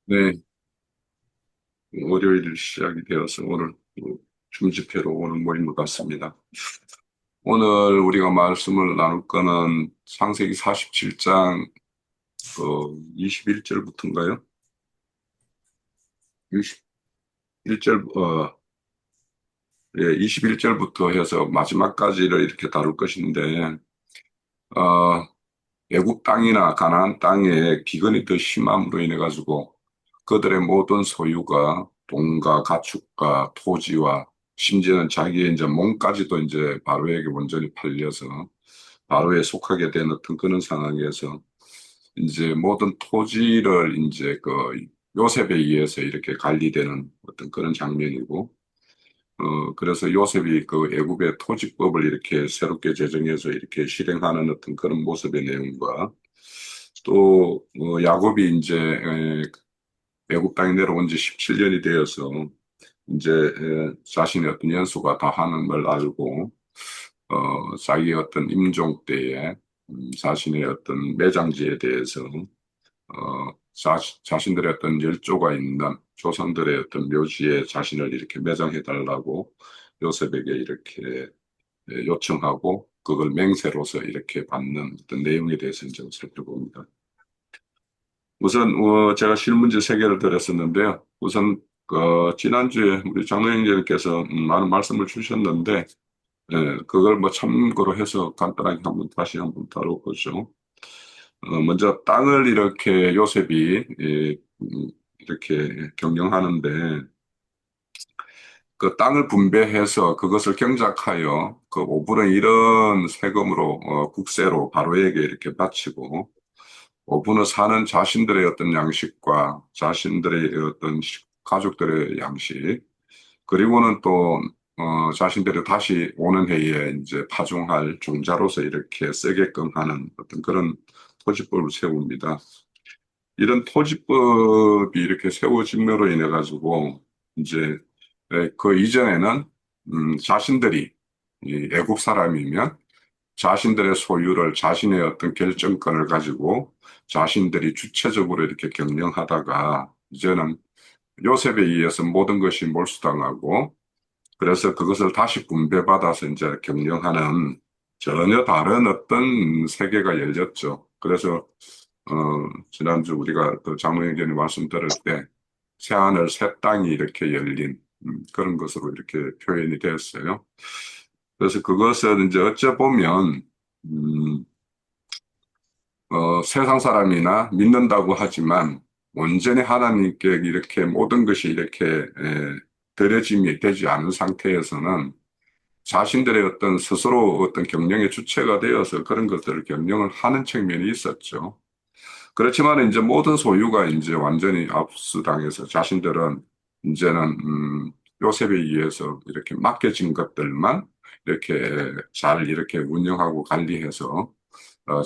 네, 월요일 시작이 되어서 오늘 중집회로 오는 모임 것 같습니다. 오늘 우리가 말씀을 나눌 거는 창세기 47장 21절부터인가요? 21절, 21절부터 해서 마지막까지를 이렇게 다룰 것인데, 어, 애굽 땅이나 가나안 땅에 기근이 더 심함으로 인해 가지고 그들의 모든 소유가 돈과 가축과 토지와 심지어는 자기의 이제 몸까지도 이제 바로에게 온전히 팔려서 바로에 속하게 된 어떤 그런 상황에서 이제 모든 토지를 이제 그 요셉에 의해서 이렇게 관리되는 어떤 그런 장면이고, 그래서 요셉이 그 애굽의 토지법을 이렇게 새롭게 제정해서 이렇게 실행하는 어떤 그런 모습의 내용과 또 야곱이 이제 애굽 땅에 내려온 지 17년이 되어서 이제 자신의 어떤 연수가 다하는 걸 알고 자기의 어떤 임종 때에 자신의 어떤 매장지에 대해서 자신들의 어떤 열조가 있는 조상들의 어떤 묘지에 자신을 이렇게 매장해 달라고 요셉에게 이렇게 요청하고 그걸 맹세로서 이렇게 받는 어떤 내용에 대해서 이제 살펴봅니다. 우선 제가 실문지 세 개를 드렸었는데요. 우선 지난주에 우리 장로 형제님께서 많은 말씀을 주셨는데 그걸 뭐 참고로 해서 간단하게 한번 다시 한번 다뤄보죠. 먼저 땅을 이렇게 요셉이 이렇게 경영하는데 그 땅을 분배해서 그것을 경작하여 그 5분의 1은 세금으로 국세로 바로에게 이렇게 바치고 5분의 4는 자신들의 어떤 양식과 자신들의 어떤 가족들의 양식 그리고는 또 자신들이 다시 오는 해에 이제 파종할 종자로서 이렇게 쓰게끔 하는 어떤 그런 토지법을 세웁니다. 이런 토지법이 이렇게 세워짐으로 인해 가지고 이제 그 이전에는 자신들이 이 애국 사람이면 자신들의 소유를 자신의 어떤 결정권을 가지고 자신들이 주체적으로 이렇게 경영하다가 이제는 요셉에 의해서 모든 것이 몰수당하고 그래서 그것을 다시 분배받아서 이제 경영하는 전혀 다른 어떤 세계가 열렸죠. 그래서 지난주 우리가 그 장로님께서 말씀 들을 때 새하늘 새 땅이 이렇게 열린 그런 것으로 이렇게 표현이 되었어요. 그래서 그것은 이제 어찌 보면 음, 세상 사람이나 믿는다고 하지만 온전히 하나님께 이렇게 모든 것이 이렇게 드려짐이 되지 않은 상태에서는 자신들의 어떤 스스로 어떤 경영의 주체가 되어서 그런 것들을 경영을 하는 측면이 있었죠. 그렇지만 이제 모든 소유가 이제 완전히 압수당해서 자신들은 이제는 요셉에 의해서 이렇게 맡겨진 것들만 이렇게 잘 이렇게 운영하고 관리해서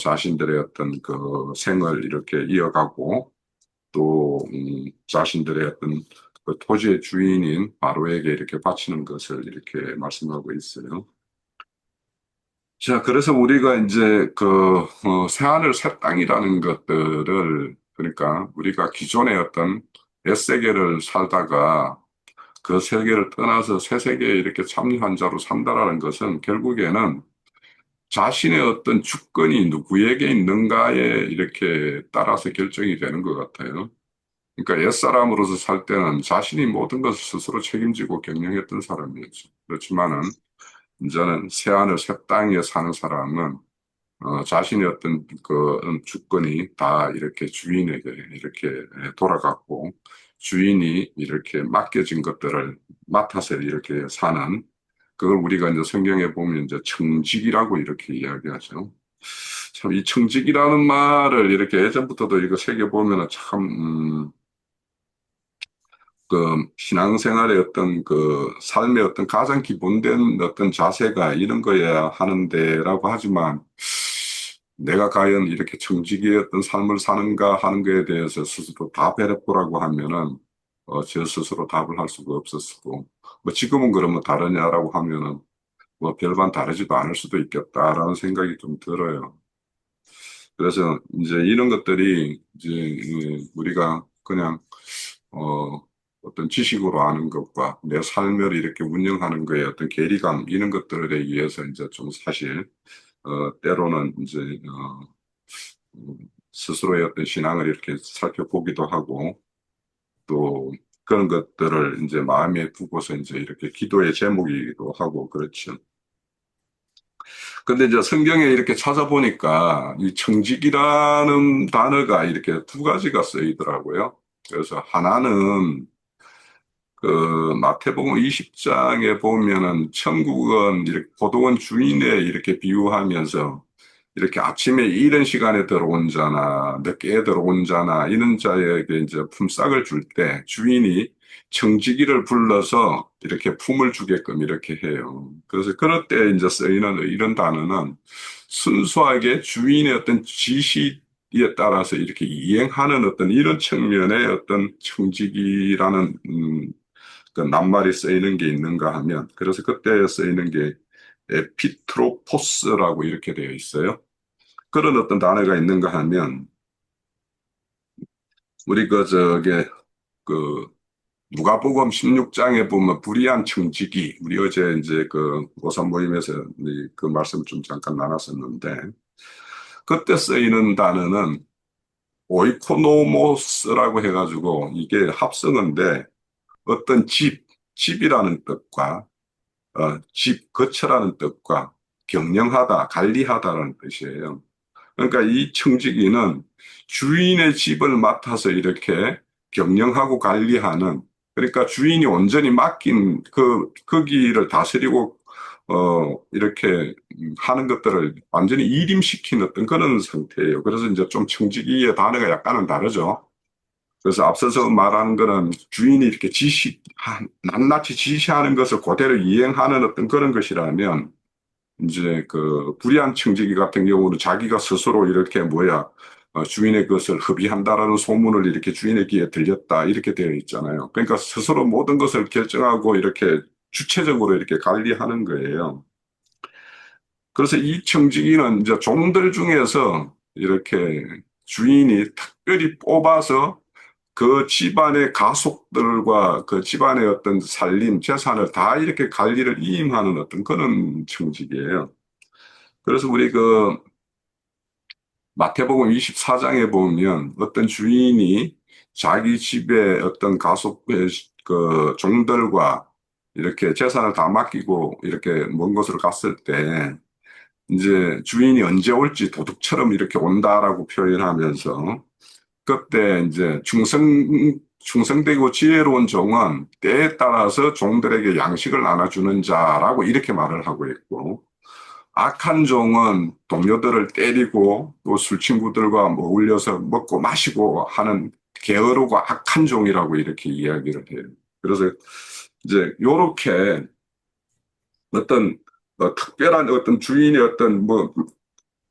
자신들의 어떤 그 생을 이렇게 이어가고 또 자신들의 어떤 그 토지의 주인인 바로에게 이렇게 바치는 것을 이렇게 말씀하고 있어요. 자, 그래서 우리가 이제 새하늘 새 땅이라는 것들을, 그러니까 우리가 기존의 어떤 옛세계를 살다가 그 세계를 떠나서 새 세계에 이렇게 참여한 자로 산다라는 것은 결국에는 자신의 어떤 주권이 누구에게 있는가에 이렇게 따라서 결정이 되는 것 같아요. 그러니까 옛사람으로서 살 때는 자신이 모든 것을 스스로 책임지고 경영했던 사람이었죠. 그렇지만은 이제는 새하늘 새 땅에 사는 사람은 자신의 어떤 그 주권이 다 이렇게 주인에게 이렇게 돌아갔고 주인이 이렇게 맡겨진 것들을 맡아서 이렇게 사는 그걸 우리가 이제 성경에 보면 이제 청직이라고 이렇게 이야기하죠. 참 이 청직이라는 말을 이렇게 예전부터도 이거 새겨보면은 참, 그 신앙생활의 어떤 그 삶의 어떤 가장 기본된 어떤 자세가 이런 거여야 하는데라고 하지만 내가 과연 이렇게 청지기의 어떤 삶을 사는가 하는 거에 대해서 스스로 답해보라고 하면은 저 스스로 답을 할 수가 없었고 뭐 지금은 그러면 다르냐라고 하면은 뭐 별반 다르지도 않을 수도 있겠다라는 생각이 좀 들어요. 그래서 이제 이런 것들이 이제 우리가 그냥 어떤 지식으로 아는 것과 내 삶을 이렇게 운영하는 거에 어떤 괴리감, 이런 것들에 의해서 이제 좀 사실, 때로는 이제, 음, 스스로의 어떤 신앙을 이렇게 살펴보기도 하고, 또 그런 것들을 이제 마음에 두고서 이제 이렇게 기도의 제목이기도 하고 그렇죠. 근데 이제 성경에 이렇게 찾아보니까 이 청직이라는 단어가 이렇게 두 가지가 쓰이더라고요. 그래서 하나는 그 마태복음 20장에 보면은 천국은 이렇게 포도원 주인에 이렇게 비유하면서 이렇게 아침에 이른 시간에 들어온 자나 늦게 들어온 자나 이런 자에게 이제 품삯을 줄 때 주인이 청지기를 불러서 이렇게 품을 주게끔 이렇게 해요. 그래서 그럴 때 이제 쓰이는 이런 단어는 순수하게 주인의 어떤 지시에 따라서 이렇게 이행하는 어떤 이런 측면의 어떤 청지기라는 그 낱말이 쓰이는 게 있는가 하면, 그래서 그때 쓰이는 게 에피트로포스라고 이렇게 되어 있어요. 그런 어떤 단어가 있는가 하면, 우리 그 누가복음 16장에 보면 불의한 청지기, 우리 어제 이제 그 고사 모임에서 그 말씀 좀 잠깐 나눴었는데, 그때 쓰이는 단어는 오이코노모스라고 해가지고 이게 합성어인데, 어떤 집이라는 뜻과 집, 거처라는 뜻과 경영하다, 관리하다라는 뜻이에요. 그러니까 이 청지기는 주인의 집을 맡아서 이렇게 경영하고 관리하는, 그러니까 주인이 온전히 맡긴 거기를 다스리고, 이렇게 하는 것들을 완전히 일임시킨 어떤 그런 상태예요. 그래서 이제 좀 청지기의 단어가 약간은 다르죠. 그래서 앞서서 말한 거는 주인이 이렇게 낱낱이 지시하는 것을 그대로 이행하는 어떤 그런 것이라면, 이제 그 불의한 청지기 같은 경우는 자기가 스스로 이렇게 주인의 것을 허비한다라는 소문을 이렇게 주인의 귀에 들렸다 이렇게 되어 있잖아요. 그러니까 스스로 모든 것을 결정하고 이렇게 주체적으로 이렇게 관리하는 거예요. 그래서 이 청지기는 이제 종들 중에서 이렇게 주인이 특별히 뽑아서 그 집안의 가족들과 그 집안의 어떤 살림, 재산을 다 이렇게 관리를 위임하는 어떤 그런 청직이에요. 그래서 우리 그 마태복음 24장에 보면 어떤 주인이 자기 집에 어떤 가족의 그 종들과 이렇게 재산을 다 맡기고 이렇게 먼 곳으로 갔을 때 이제 주인이 언제 올지 도둑처럼 이렇게 온다라고 표현하면서 그때 이제 충성되고 지혜로운 종은 때에 따라서 종들에게 양식을 나눠주는 자라고 이렇게 말을 하고 있고, 악한 종은 동료들을 때리고 또 술 친구들과 어울려서 먹고 마시고 하는 게으르고 악한 종이라고 이렇게 이야기를 해요. 그래서 이제 요렇게 어떤 특별한 어떤 주인의 어떤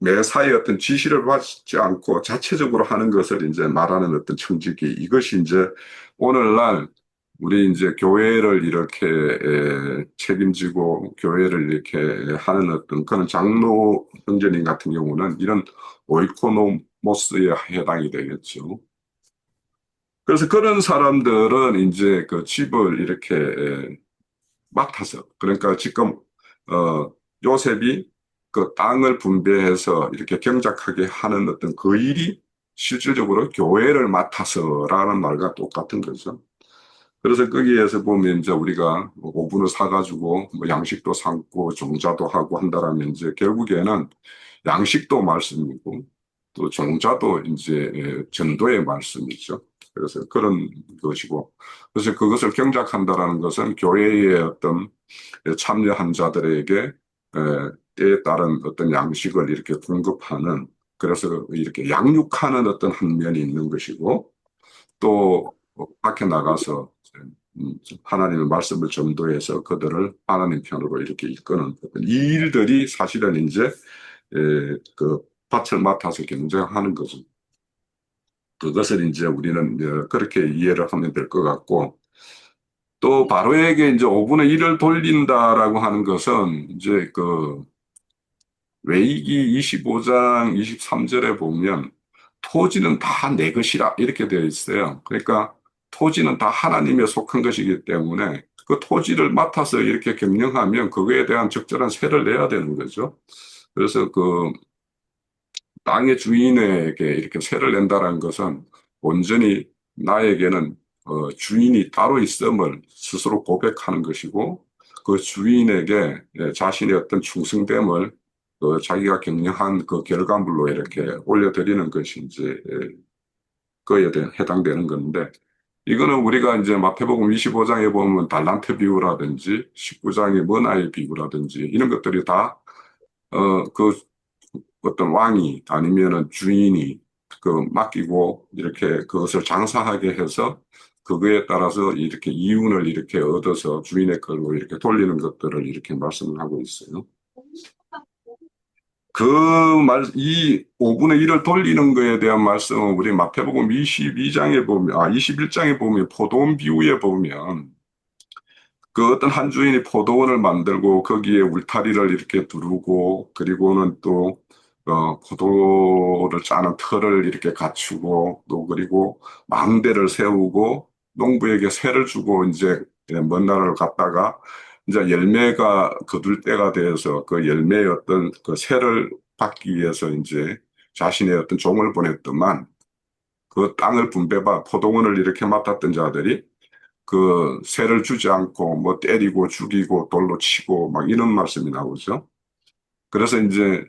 매사에 어떤 지시를 받지 않고 자체적으로 하는 것을 이제 말하는 어떤 청지기. 이것이 이제 오늘날 우리 이제 교회를 이렇게 책임지고 교회를 이렇게 하는 어떤 그런 장로 형제님 같은 경우는 이런 오이코노모스에 해당이 되겠죠. 그래서 그런 사람들은 이제 그 집을 이렇게 맡아서, 그러니까 지금 요셉이 그 땅을 분배해서 이렇게 경작하게 하는 어떤 그 일이 실질적으로 교회를 맡아서라는 말과 똑같은 거죠. 그래서 거기에서 보면 이제 우리가 오분을 사가지고 뭐 양식도 삶고 종자도 하고 한다라면 이제 결국에는 양식도 말씀이고 또 종자도 이제 전도의 말씀이죠. 그래서 그런 것이고, 그래서 그것을 경작한다라는 것은 교회의 어떤 참여한 자들에게 때에 따른 어떤 양식을 이렇게 공급하는, 그래서 이렇게 양육하는 어떤 한 면이 있는 것이고, 또 밖에 나가서 하나님의 말씀을 전도해서 그들을 하나님 편으로 이렇게 이끄는 어떤 이 일들이 사실은 이제 그 밭을 맡아서 경쟁하는 거죠. 그것을 이제 우리는 그렇게 이해를 하면 될 것 같고, 또 바로에게 이제 5분의 1을 돌린다라고 하는 것은 이제 그 레위기 25장 23절에 보면 토지는 다 내 것이라 이렇게 되어 있어요. 그러니까 토지는 다 하나님에 속한 것이기 때문에 그 토지를 맡아서 이렇게 경영하면 그거에 대한 적절한 세를 내야 되는 거죠. 그래서 그 땅의 주인에게 이렇게 세를 낸다는 것은 온전히 나에게는 주인이 따로 있음을 스스로 고백하는 것이고 그 주인에게 자신의 어떤 충성됨을 자기가 경영한 그 결과물로 이렇게 올려드리는 것이 이제 그에 해당되는 건데 이거는 우리가 이제 마태복음 25장에 보면 달란트 비유라든지 19장의 머나의 비유라든지 이런 것들이 다 그 어떤 왕이 아니면은 주인이 그 맡기고 이렇게 그것을 장사하게 해서 그거에 따라서 이렇게 이윤을 이렇게 얻어서 주인의 걸로 이렇게 돌리는 것들을 이렇게 말씀을 하고 있어요. 이 5분의 1을 돌리는 거에 대한 말씀은 우리 마태복음 22장에 보면, 21장에 보면 포도원 비유에 보면 그 어떤 한 주인이 포도원을 만들고 거기에 울타리를 이렇게 두르고 그리고는 또 포도를 짜는 틀을 이렇게 갖추고 또 그리고 망대를 세우고 농부에게 세를 주고 이제 먼 나라를 갔다가 이제 열매가 거둘 때가 되어서 그 열매의 어떤 그 세를 받기 위해서 이제 자신의 어떤 종을 보냈더만 그 땅을 분배받 포도원을 이렇게 맡았던 자들이 그 세를 주지 않고 뭐 때리고 죽이고 돌로 치고 막 이런 말씀이 나오죠. 그래서 이제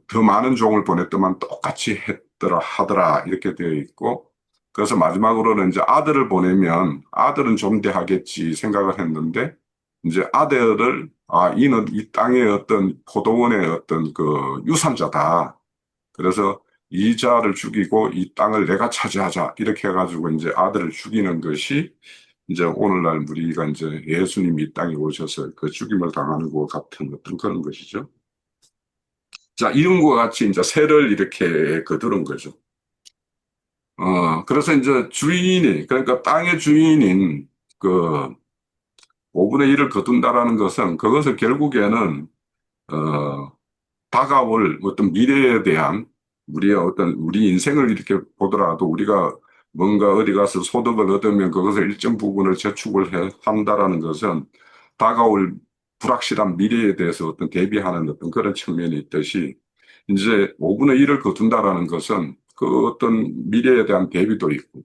더 많은 종을 보냈더만 똑같이 했더라 하더라 이렇게 되어 있고 그래서 마지막으로는 이제 아들을 보내면 아들은 좀 더 하겠지 생각을 했는데 이제 아들을 이는 이 땅의 어떤 포도원의 어떤 그 유산자다. 그래서 이 자를 죽이고 이 땅을 내가 차지하자 이렇게 해가지고 이제 아들을 죽이는 것이 이제 오늘날 우리가 이제 예수님이 이 땅에 오셔서 그 죽임을 당하는 것 같은 어떤 그런 것이죠. 자, 이름과 같이 이제 새를 이렇게 거두는 거죠. 그래서 이제 주인이, 그러니까 땅의 주인인 그 5분의 1을 거둔다라는 것은 그것을 결국에는, 어, 다가올 어떤 미래에 대한 우리의 어떤 우리 인생을 이렇게 보더라도 우리가 뭔가 어디 가서 소득을 얻으면 그것을 일정 부분을 저축을 한다라는 것은 다가올 불확실한 미래에 대해서 어떤 대비하는 어떤 그런 측면이 있듯이 이제 5분의 1을 거둔다라는 것은 그 어떤 미래에 대한 대비도 있고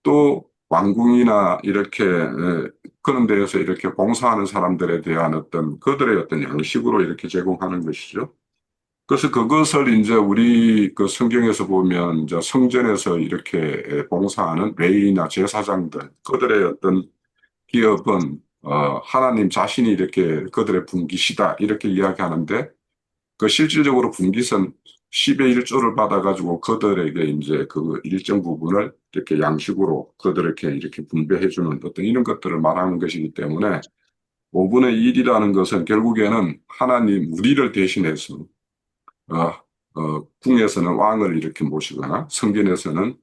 또 왕궁이나 이렇게 그런 데에서 이렇게 봉사하는 사람들에 대한 어떤 그들의 어떤 양식으로 이렇게 제공하는 것이죠. 그래서 그것을 이제 우리 그 성경에서 보면 이제 성전에서 이렇게 봉사하는 레위나 제사장들 그들의 어떤 기업은 하나님 자신이 이렇게 그들의 분깃이다 이렇게 이야기하는데 그 실질적으로 분깃은 10의 1조를 받아가지고 그들에게 이제 그 일정 부분을 이렇게 양식으로 그들에게 이렇게 분배해주는 어떤 이런 것들을 말하는 것이기 때문에 5분의 1이라는 것은 결국에는 하나님 우리를 대신해서 궁에서는 왕을 이렇게 모시거나 성전에서는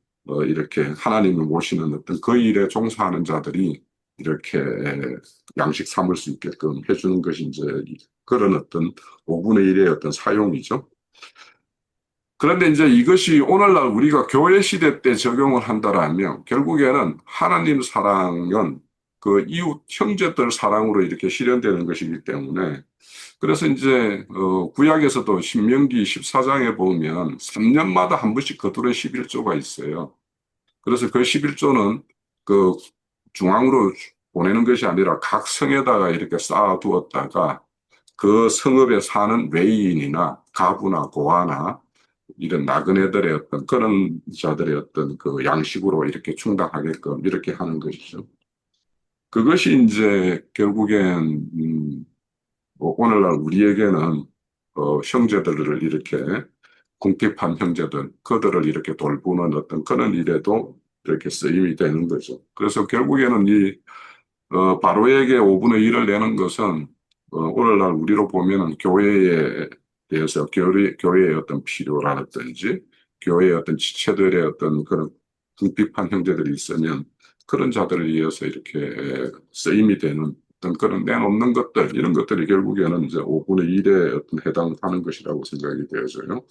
이렇게 하나님을 모시는 어떤 그 일에 종사하는 자들이 이렇게 양식 삼을 수 있게끔 해주는 것이 이제 그런 어떤 5분의 1의 어떤 사용이죠. 그런데 이제 이것이 오늘날 우리가 교회 시대 때 적용을 한다라면 결국에는 하나님 사랑은 그 이웃 형제들 사랑으로 이렇게 실현되는 것이기 때문에 그래서 이제 구약에서도 신명기 14장에 보면 3년마다 한 번씩 거두의 11조가 있어요. 그래서 그 11조는 그 중앙으로 보내는 것이 아니라 각 성에다가 이렇게 쌓아두었다가 그 성읍에 사는 외인이나 가부나 고아나 이런 나그네들의 어떤 그런 자들의 어떤 그 양식으로 이렇게 충당하게끔 이렇게 하는 것이죠. 그것이 이제 결국엔 오늘날 우리에게는 형제들을 이렇게 궁핍한 형제들, 그들을 이렇게 돌보는 어떤 그런 일에도 이렇게 쓰임이 되는 거죠. 그래서 결국에는 이 바로에게 5분의 1을 내는 것은 오늘날 우리로 보면은 교회에 대해서 교회의 어떤 필요라든지 교회의 어떤 지체들의 어떤 그런 궁핍한 형제들이 있으면 그런 자들을 위해서 이렇게 쓰임이 되는 어떤 그런 내놓는 것들 이런 것들이 결국에는 이제 5분의 1에 어떤 해당하는 것이라고 생각이 되어져요.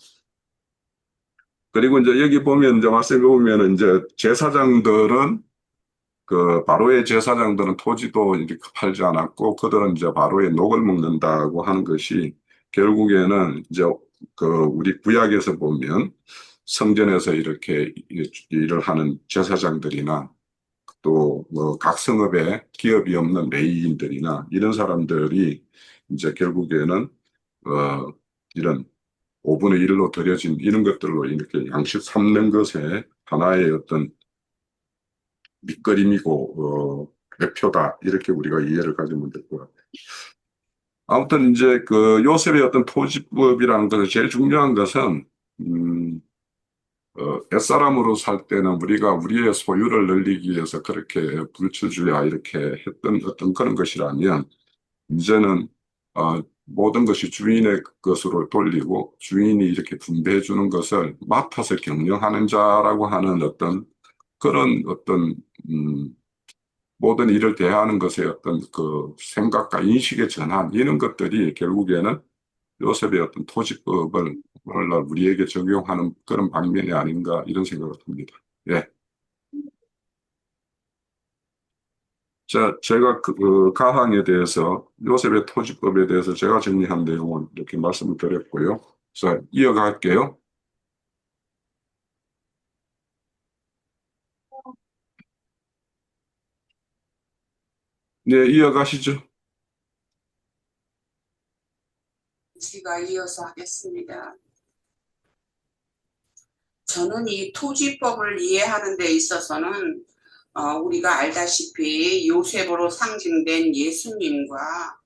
그리고 이제 여기 보면 이제 말씀해 보면 이제 제사장들은 그 바로의 제사장들은 토지도 이렇게 팔지 않았고 그들은 이제 바로의 녹을 먹는다고 하는 것이 결국에는 이제 그 우리 구약에서 보면 성전에서 이렇게 일을 하는 제사장들이나 또 뭐 각 성읍에 기업이 없는 레위인들이나 이런 사람들이 이제 결국에는 이런 5분의 1로 들여진 이런 것들로 이렇게 양식 삼는 것에 하나의 어떤 밑거림이고 대표다 이렇게 우리가 이해를 가지면 될 것 같아요. 아무튼 이제 그 요셉의 어떤 토지법이라는 것은 제일 중요한 것은 음, 옛사람으로 살 때는 우리가 우리의 소유를 늘리기 위해서 그렇게 불철주야 이렇게 했던 어떤 그런 것이라면 이제는 모든 것이 주인의 것으로 돌리고 주인이 이렇게 분배해 주는 것을 맡아서 경영하는 자라고 하는 어떤 그런 어떤 모든 일을 대하는 것의 어떤 그 생각과 인식의 전환 이런 것들이 결국에는 요셉의 어떤 토지법을 오늘날 우리에게 적용하는 그런 방면이 아닌가 이런 생각을 듭니다. 예. 자, 제가 그 가항에 대해서 요셉의 토지법에 대해서 제가 정리한 내용은 이렇게 말씀을 드렸고요. 자, 이어갈게요. 네, 이어가시죠. 제가 이어서 하겠습니다. 저는 이 토지법을 이해하는 데 있어서는 우리가 알다시피 요셉으로 상징된 예수님과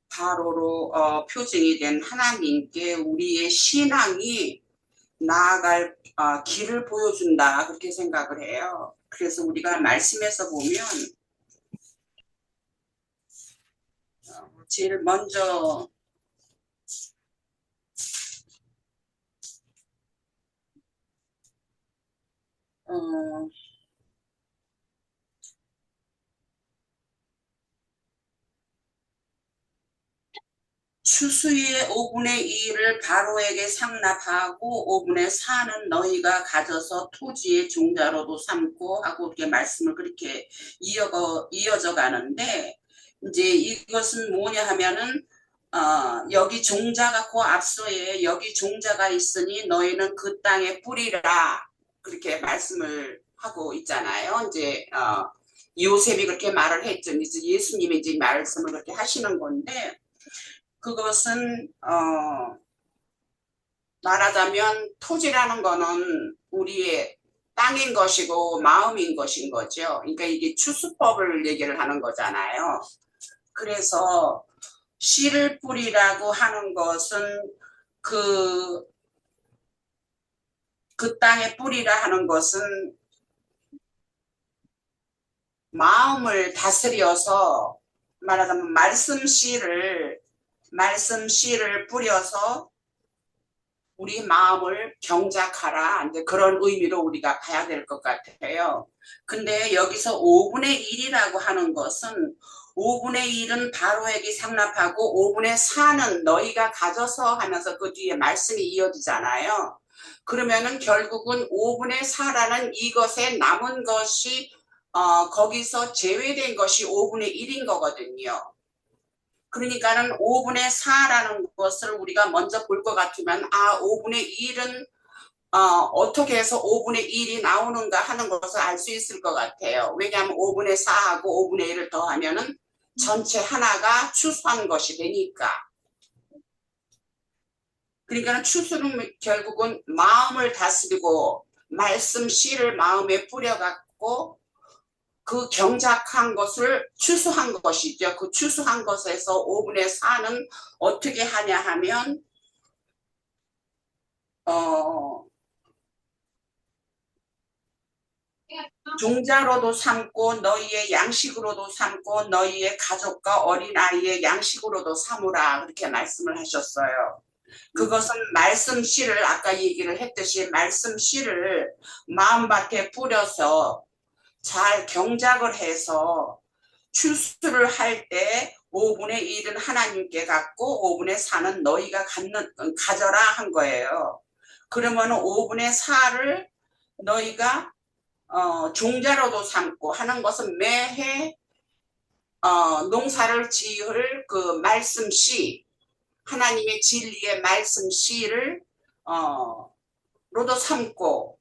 바로로 표징이 된 하나님께 우리의 신앙이 나아갈 길을 보여준다 그렇게 생각을 해요. 그래서 우리가 말씀에서 보면 제일 먼저 어, 추수의 5분의 2를 바로에게 상납하고 5분의 4는 너희가 가져서 토지의 종자로도 삼고 하고 이렇게 말씀을 그렇게 이어져 가는데 이제 이것은 뭐냐 하면은 여기 종자가 그 앞서에 여기 종자가 있으니 너희는 그 땅에 뿌리라 그렇게 말씀을 하고 있잖아요. 이제 요셉이 그렇게 말을 했죠. 이제 예수님이 이제 말씀을 그렇게 하시는 건데 그것은 말하자면 토지라는 거는 우리의 땅인 것이고 마음인 것인 거죠. 그러니까 이게 추수법을 얘기를 하는 거잖아요. 그래서 씨를 뿌리라고 하는 것은 그, 그 땅에 뿌리라 하는 것은 마음을 다스려서 말하자면 말씀 씨를 뿌려서 우리 마음을 경작하라. 이제 그런 의미로 우리가 봐야 될 것 같아요. 근데 여기서 5분의 1이라고 하는 것은 5분의 1은 바로에게 상납하고 5분의 4는 너희가 가져서 하면서 그 뒤에 말씀이 이어지잖아요. 그러면은 결국은 5분의 4라는 이것에 남은 것이 거기서 제외된 것이 5분의 1인 거거든요. 그러니까는 5분의 4라는 것을 우리가 먼저 볼 것 같으면 5분의 1은 어떻게 해서 5분의 1이 나오는가 하는 것을 알 수 있을 것 같아요. 왜냐하면 5분의 4하고 5분의 1을 더하면은 전체 하나가 추수한 것이 되니까. 그러니까 추수는 결국은 마음을 다스리고 말씀 씨를 마음에 뿌려갖고 그 경작한 것을 추수한 것이죠. 그 추수한 것에서 5분의 4는 어떻게 하냐 하면 종자로도 삼고 너희의 양식으로도 삼고 너희의 가족과 어린아이의 양식으로도 삼으라 그렇게 말씀을 하셨어요. 그것은 말씀 씨를 아까 얘기를 했듯이 말씀 씨를 마음밭에 뿌려서 잘 경작을 해서 추수를 할 때 5분의 1은 하나님께 갖고 5분의 4는 너희가 가져라 한 거예요. 그러면 5분의 4를 너희가 종자로도 삼고 하는 것은 매해 농사를 지을 그 말씀씨, 하나님의 진리의 말씀씨를 로도 삼고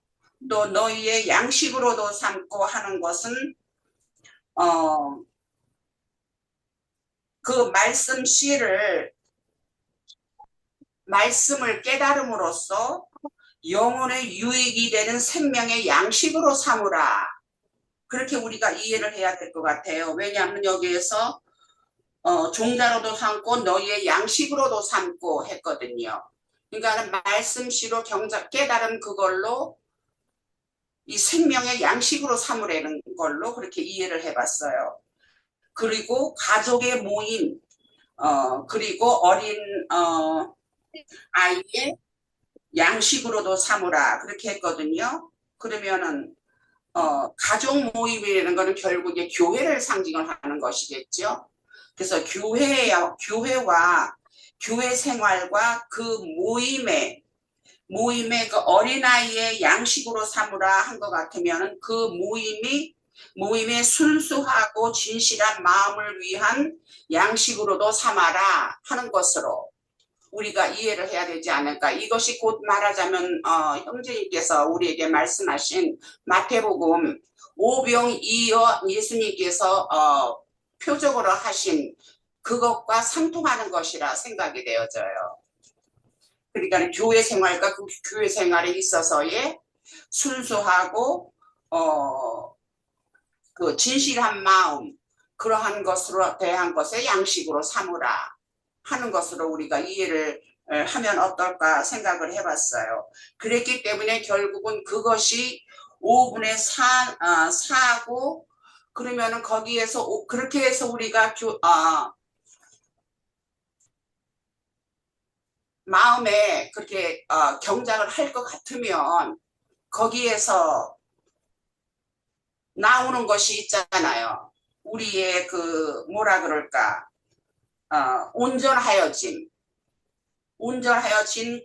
또 너희의 양식으로도 삼고 하는 것은 그 말씀을 깨달음으로써 영혼의 유익이 되는 생명의 양식으로 삼으라. 그렇게 우리가 이해를 해야 될 것 같아요. 왜냐하면 여기에서 종자로도 삼고 너희의 양식으로도 삼고 했거든요. 그러니까 말씀씨로 깨달음 그걸로 이 생명의 양식으로 삼으라는 걸로 그렇게 이해를 해봤어요. 그리고 가족의 모임, 그리고 어린 아이의 양식으로도 삼으라 그렇게 했거든요. 그러면은 가족 모임이라는 것은 결국에 교회를 상징을 하는 것이겠죠. 그래서 교회와 교회 생활과 그 모임의 그 어린아이의 양식으로 삼으라 한 것 같으면 그 모임의 순수하고 진실한 마음을 위한 양식으로도 삼아라 하는 것으로 우리가 이해를 해야 되지 않을까. 이것이 곧 말하자면 형제님께서 우리에게 말씀하신 마태복음 오병이어 예수님께서 표적으로 하신 그것과 상통하는 것이라 생각이 되어져요. 그러니까 교회 생활과 그 교회 생활에 있어서의 순수하고 그 진실한 마음, 그러한 것으로 대한 것의 양식으로 삼으라 하는 것으로 우리가 이해를 하면 어떨까 생각을 해봤어요. 그랬기 때문에 결국은 그것이 5분의 4고 그러면은 거기에서 그렇게 해서 우리가 마음에 그렇게 경작을 할 것 같으면 거기에서 나오는 것이 있잖아요. 우리의 그 뭐라 그럴까 온전하여짐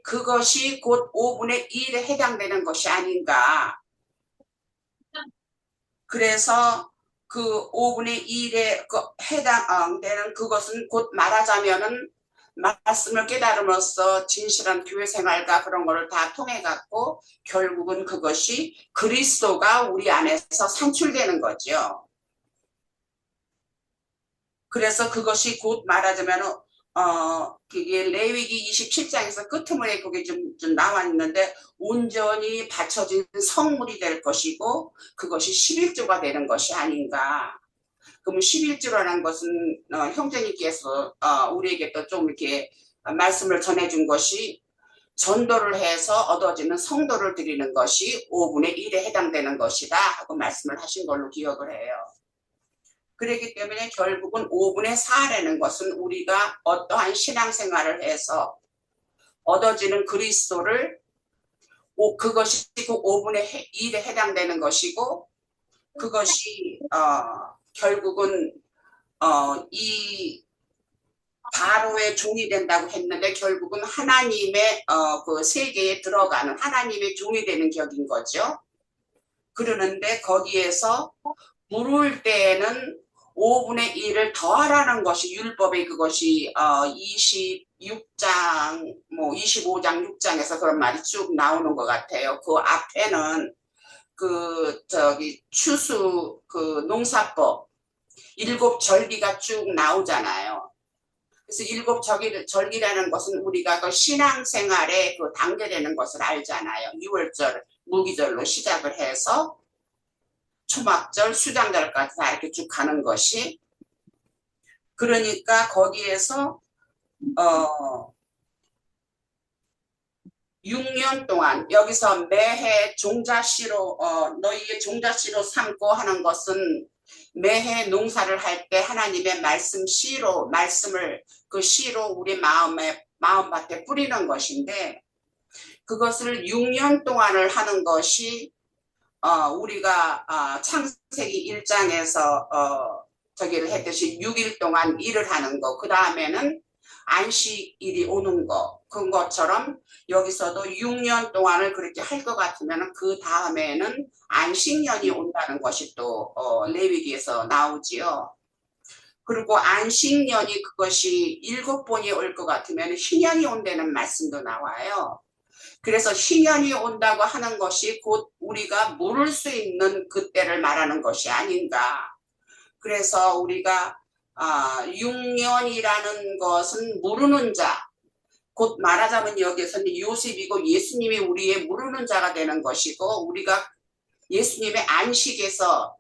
그것이 곧 5분의 1에 해당되는 것이 아닌가. 그래서 그 5분의 1에 해당되는 그것은 곧 말하자면은 말씀을 깨달음으로써 진실한 교회 생활과 그런 거를 다 통해 갖고 결국은 그것이 그리스도가 우리 안에서 산출되는 거죠. 그래서 그것이 곧 말하자면 그게 레위기 27장에서 끄트머리에 그게 좀 나와 있는데 온전히 바쳐진 성물이 될 것이고 그것이 11조가 되는 것이 아닌가. 그러면 11조라는 것은 형제님께서 우리에게 또 좀 이렇게 말씀을 전해준 것이 전도를 해서 얻어지는 성도를 드리는 것이 5분의 1에 해당되는 것이다 하고 말씀을 하신 걸로 기억을 해요. 그렇기 때문에 결국은 5분의 4라는 것은 우리가 어떠한 신앙생활을 해서 얻어지는 그리스도를 그것이 그 5분의 1에 해당되는 것이고 그것이 결국은 이 바로의 종이 된다고 했는데 결국은 하나님의 그 세계에 들어가는 하나님의 종이 되는 격인 거죠. 그러는데 거기에서 물을 때에는 5분의 1을 더하라는 것이 율법의 그것이 26장 뭐 25장 6장에서 그런 말이 쭉 나오는 것 같아요. 그 앞에는 그 추수 그 농사법 7절기가 쭉 나오잖아요. 그래서 7절기라는 것은 우리가 그 신앙생활에 그 단계되는 것을 알잖아요. 6월절 무기절로 시작을 해서 초막절, 수장절까지 다 이렇게 쭉 가는 것이 그러니까 거기에서 6년 동안 여기서 매해 종자씨로 너희의 종자씨로 삼고 하는 것은 매해 농사를 할 때 하나님의 말씀을 그 씨로 우리 마음밭에 뿌리는 것인데 그것을 6년 동안을 하는 것이 우리가 창세기 1장에서 저기를 했듯이 6일 동안 일을 하는 거, 그 다음에는 안식일이 오는 거, 그 것처럼 여기서도 6년 동안을 그렇게 할 것 같으면 그 다음에는 안식년이 온다는 것이 또 레위기에서 나오지요. 그리고 안식년이 그것이 7번이 올 것 같으면 희년이 온다는 말씀도 나와요. 그래서 희년이 온다고 하는 것이 곧 우리가 물을 수 있는 그때를 말하는 것이 아닌가. 그래서 우리가 6년이라는 것은 모르는 자, 곧 말하자면 여기서는 요셉이고 예수님이 우리의 모르는 자가 되는 것이고 우리가 예수님의 안식에서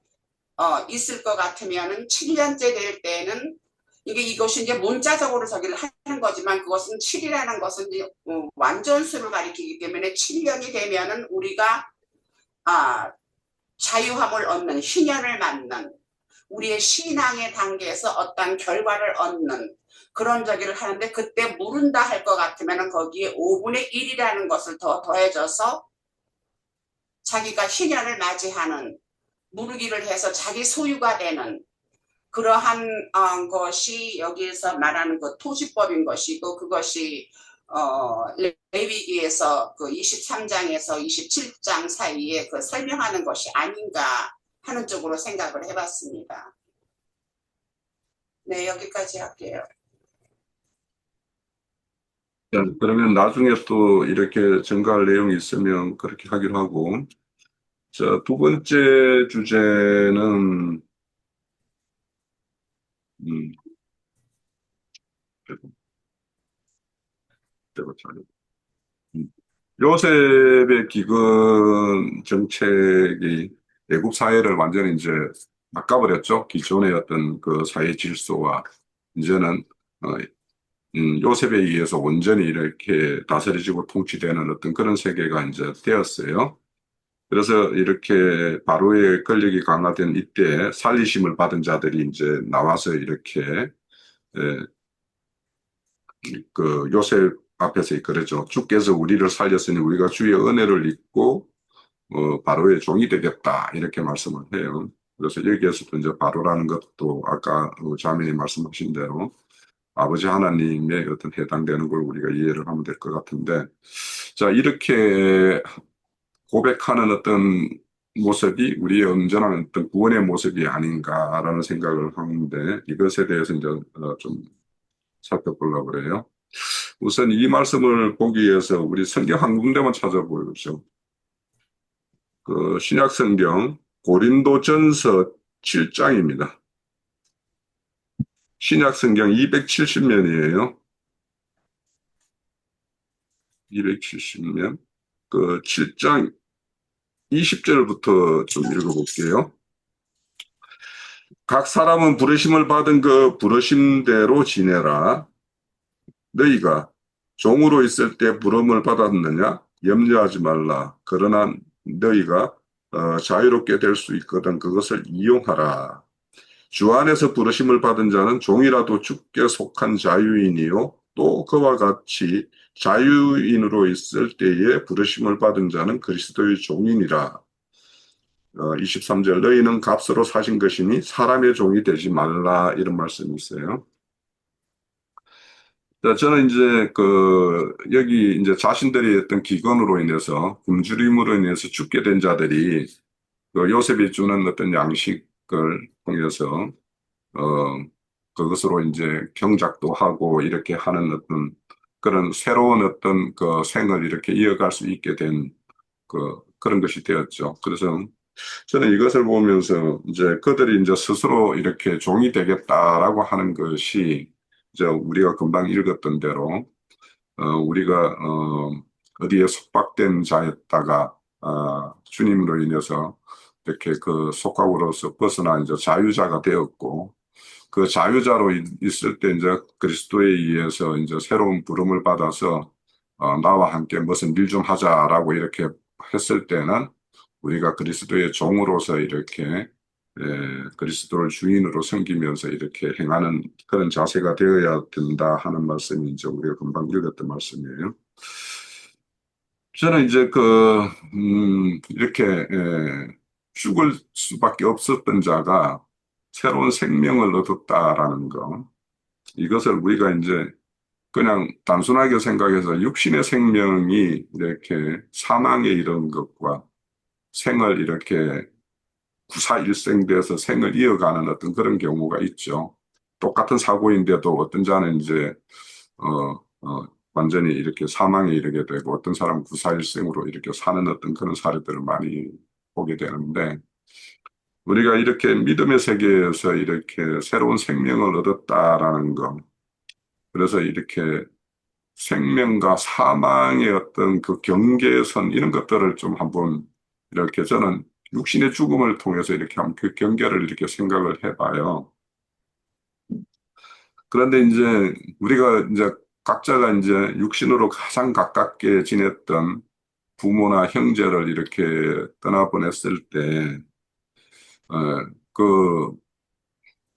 있을 것 같으면은 7년째 될 때는 이것이 이제 문자적으로 저기를 하는 거지만 그것은 7이라는 것은 이제 완전수를 가리키기 때문에 7년이 되면은 우리가 자유함을 얻는 희년을 맞는 우리의 신앙의 단계에서 어떤 결과를 얻는 그런 저기를 하는데 그때 모른다 할 것 같으면 거기에 5분의 1이라는 것을 더 더해져서 자기가 희년을 맞이하는 무르기를 해서 자기 소유가 되는 그러한 것이 여기에서 말하는 그 토지법인 것이고 그것이 레위기에서 그 23장에서 27장 사이에 그 설명하는 것이 아닌가 하는 쪽으로 생각을 해봤습니다. 네, 여기까지 할게요. 그러면 나중에 또 이렇게 증가할 내용이 있으면 그렇게 하기로 하고, 자, 두 번째 주제는, 음, 음, 요셉의 기근 정책이 애국 사회를 완전히 이제 바꿔버렸죠. 기존의 어떤 그 사회 질서와 이제는 어, 요셉에 의해서 온전히 이렇게 다스려지고 통치되는 어떤 그런 세계가 이제 되었어요. 그래서 이렇게 바로의 권력이 강화된 이때 살리심을 받은 자들이 이제 나와서 이렇게 그 요셉 앞에서 그러죠. 주께서 우리를 살렸으니 우리가 주의 은혜를 잊고 바로의 종이 되겠다 이렇게 말씀을 해요. 그래서 여기에서도 이제 바로라는 것도 아까 자매님 말씀하신 대로 아버지 하나님의 어떤 해당되는 걸 우리가 이해를 하면 될 것 같은데, 자, 이렇게 고백하는 어떤 모습이 우리의 온전한 어떤 구원의 모습이 아닌가라는 생각을 하는데, 이것에 대해서 이제 좀 살펴보려고 그래요. 우선 이 말씀을 보기 위해서 우리 성경 한 군데만 찾아보죠. 그 신약 성경 고린도전서 7장입니다. 신약 성경 270면이에요. 270면. 그 7장 20절부터 좀 읽어볼게요. 각 사람은 부르심을 받은 그 부르심대로 지내라. 너희가 종으로 있을 때 부름을 받았느냐? 염려하지 말라. 그러나 너희가 자유롭게 될 수 있거든 그것을 이용하라. 주 안에서 부르심을 받은 자는 종이라도 주께 속한 자유인이요. 또 그와 같이 자유인으로 있을 때에 부르심을 받은 자는 그리스도의 종이니라. 23절 너희는 값으로 사신 것이니 사람의 종이 되지 말라 이런 말씀이 있어요. 자, 저는 이제 여기 이제 자신들이 어떤 기근으로 인해서 굶주림으로 인해서 죽게 된 자들이 그 요셉이 주는 어떤 양식을 통해서 그것으로 이제 경작도 하고 이렇게 하는 어떤 그런 새로운 어떤 그 생을 이렇게 이어갈 수 있게 된 그런 것이 되었죠. 그래서 저는 이것을 보면서 이제 그들이 이제 스스로 이렇게 종이 되겠다라고 하는 것이 이제 우리가 금방 읽었던 대로 우리가 어디에 속박된 자였다가 주님으로 인해서 이렇게 그 속박으로서 벗어나 이제 자유자가 되었고 그 자유자로 있을 때 이제 그리스도에 의해서 이제 새로운 부름을 받아서 나와 함께 무슨 일 좀 하자라고 이렇게 했을 때는 우리가 그리스도의 종으로서 이렇게 그리스도를 주인으로 섬기면서 이렇게 행하는 그런 자세가 되어야 된다 하는 말씀이 이제 우리가 금방 읽었던 말씀이에요. 저는 이제 이렇게 죽을 수밖에 없었던 자가 새로운 생명을 얻었다라는 거. 이것을 우리가 이제 그냥 단순하게 생각해서 육신의 생명이 이렇게 사망에 이르는 것과 생을 이렇게 구사일생돼서 생을 이어가는 어떤 그런 경우가 있죠. 똑같은 사고인데도 어떤 자는 이제 어, 완전히 이렇게 사망에 이르게 되고 어떤 사람은 구사일생으로 이렇게 사는 어떤 그런 사례들을 많이 보게 되는데 우리가 이렇게 믿음의 세계에서 이렇게 새로운 생명을 얻었다라는 것, 그래서 이렇게 생명과 사망의 어떤 그 경계선 이런 것들을 좀 한번 이렇게 저는 육신의 죽음을 통해서 이렇게 한번 그 경계를 이렇게 생각을 해봐요. 그런데 이제 우리가 이제 각자가 이제 육신으로 가장 가깝게 지냈던 부모나 형제를 이렇게 떠나보냈을 때, 어, 그,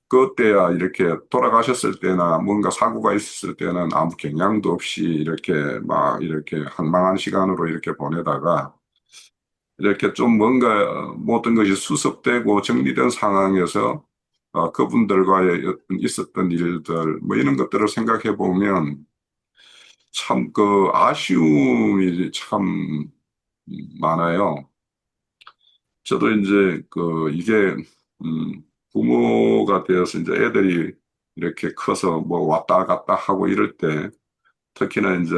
그때야 이렇게 돌아가셨을 때나 뭔가 사고가 있었을 때는 아무 경량도 없이 이렇게 막 이렇게 황망한 시간으로 이렇게 보내다가 이렇게 좀 뭔가 모든 것이 수습되고 정리된 상황에서 그분들과의 어떤 있었던 일들 뭐 이런 것들을 생각해 보면 참 그 아쉬움이 참 많아요. 저도 이제 그 이게 부모가 되어서 이제 애들이 이렇게 커서 뭐 왔다 갔다 하고 이럴 때 특히나 이제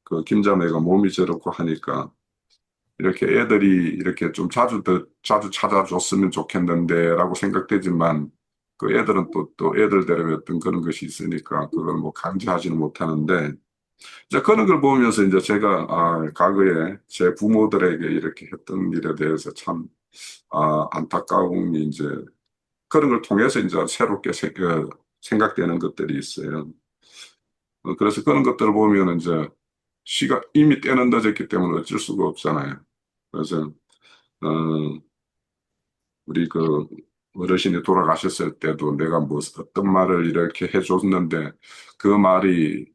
그 김자매가 몸이 저렇고 하니까 이렇게 애들이 이렇게 좀 자주 찾아줬으면 좋겠는데라고 생각되지만 그 애들은 또 애들대로의 어떤 그런 것이 있으니까 그걸 뭐 강제하지는 못하는데 이제 그런 걸 보면서 이제 제가 과거에 제 부모들에게 이렇게 했던 일에 대해서 참 안타까움이 이제 그런 걸 통해서 이제 새롭게 생각되는 것들이 있어요. 그래서 그런 것들을 보면 이제 시가 이미 때는 늦었기 때문에 어쩔 수가 없잖아요. 그래서 어, 우리 그 어르신이 돌아가셨을 때도 내가 뭐 어떤 말을 이렇게 해줬는데 그 말이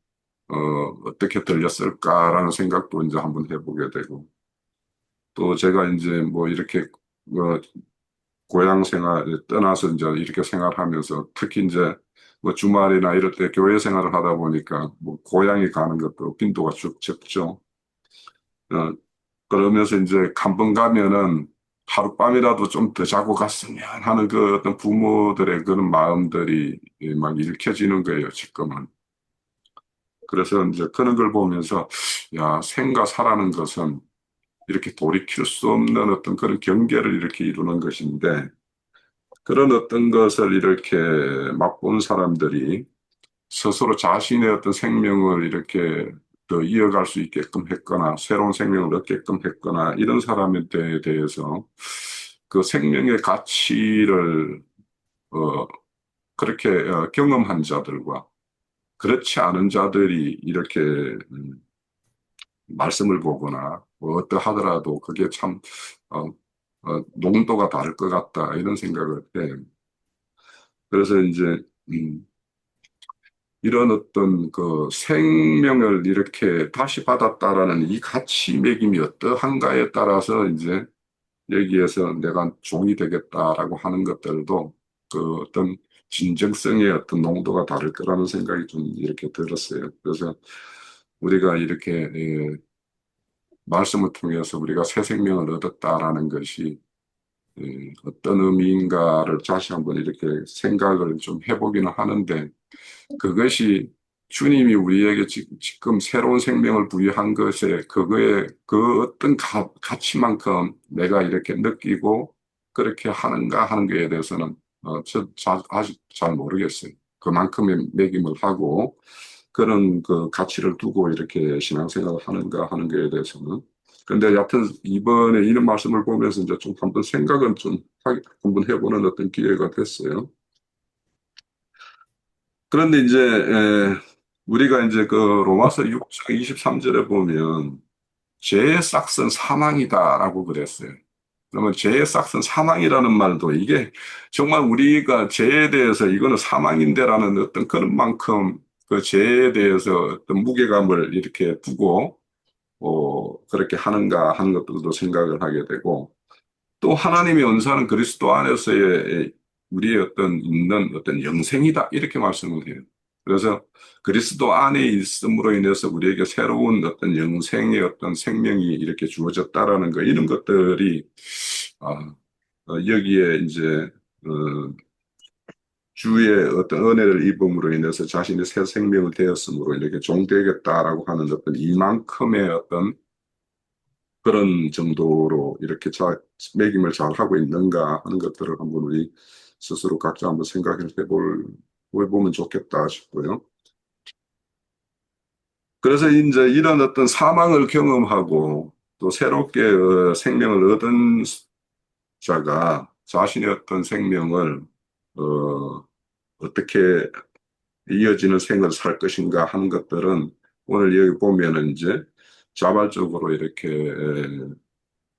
어, 어떻게 들렸을까라는 생각도 이제 한번 해보게 되고 또 제가 이제 뭐 이렇게 뭐 고향 생활에 떠나서 이제 이렇게 생활하면서 특히 이제 뭐 주말이나 이럴 때 교회 생활을 하다 보니까 뭐 고향에 가는 것도 빈도가 쭉 적죠. 어, 그러면서 이제 한 번 가면은 하룻밤이라도 좀 더 자고 갔으면 하는 그 어떤 부모들의 그런 마음들이 막 읽혀지는 거예요, 지금은. 그래서 이제 그런 걸 보면서, 야, 생과 사라는 것은 이렇게 돌이킬 수 없는 어떤 그런 경계를 이렇게 이루는 것인데, 그런 어떤 것을 이렇게 맛본 사람들이 스스로 자신의 어떤 생명을 이렇게 더 이어갈 수 있게끔 했거나 새로운 생명을 얻게끔 했거나 이런 사람에 대해서 그 생명의 가치를 어, 그렇게 경험한 자들과 그렇지 않은 자들이 이렇게 말씀을 보거나 뭐 어떠하더라도 그게 참 어, 농도가 다를 것 같다 이런 생각을 해. 그래서 이제 음, 이런 어떤 그 생명을 이렇게 다시 받았다라는 이 가치 매김이 어떠한가에 따라서 이제 여기에서 내가 종이 되겠다라고 하는 것들도 그 어떤 진정성의 어떤 농도가 다를 거라는 생각이 좀 이렇게 들었어요. 그래서 우리가 이렇게 말씀을 통해서 우리가 새 생명을 얻었다라는 것이 어떤 의미인가를 다시 한번 이렇게 생각을 좀 해보기는 하는데 그것이 주님이 우리에게 지금 새로운 생명을 부여한 것에 그거에 그 어떤 가치만큼 내가 이렇게 느끼고 그렇게 하는가 하는 것에 대해서는 아직 잘 모르겠어요. 그만큼의 매김을 하고 그런 그 가치를 두고 이렇게 신앙생활을 하는가 하는 것에 대해서는. 근데 여하튼 이번에 이런 말씀을 보면서 이제 좀 한번 생각은 좀 한번 해보는 어떤 기회가 됐어요. 그런데 이제 우리가 이제 그 로마서 6장 23절에 보면 죄의 싹은 사망이다라고 그랬어요. 그러면 죄의 싹은 사망이라는 말도 이게 정말 우리가 죄에 대해서 이거는 사망인데라는 어떤 그런 만큼 그 죄에 대해서 어떤 무게감을 이렇게 두고 그렇게 하는가 하는 것들도 생각을 하게 되고 또 하나님의 은사는 그리스도 안에서의 우리의 어떤 있는 어떤 영생이다 이렇게 말씀을 해요. 그래서 그리스도 안에 있음으로 인해서 우리에게 새로운 어떤 영생의 어떤 생명이 이렇게 주어졌다라는 거, 이런 것들이, 아, 여기에 이제, 어, 주의 어떤 은혜를 입음으로 인해서 자신의 새 생명을 되었으므로 이렇게 종되겠다라고 하는 어떤 이만큼의 어떤 그런 정도로 이렇게 매김을 잘 하고 있는가 하는 것들을 한번 우리 스스로 각자 한번 생각을 해보면 좋겠다 싶고요. 그래서 이제 이런 어떤 사망을 경험하고 또 새롭게 생명을 얻은 자가 자신의 어떤 생명을 어, 어떻게 이어지는 생을 살 것인가 하는 것들은 오늘 여기 보면은 이제 자발적으로 이렇게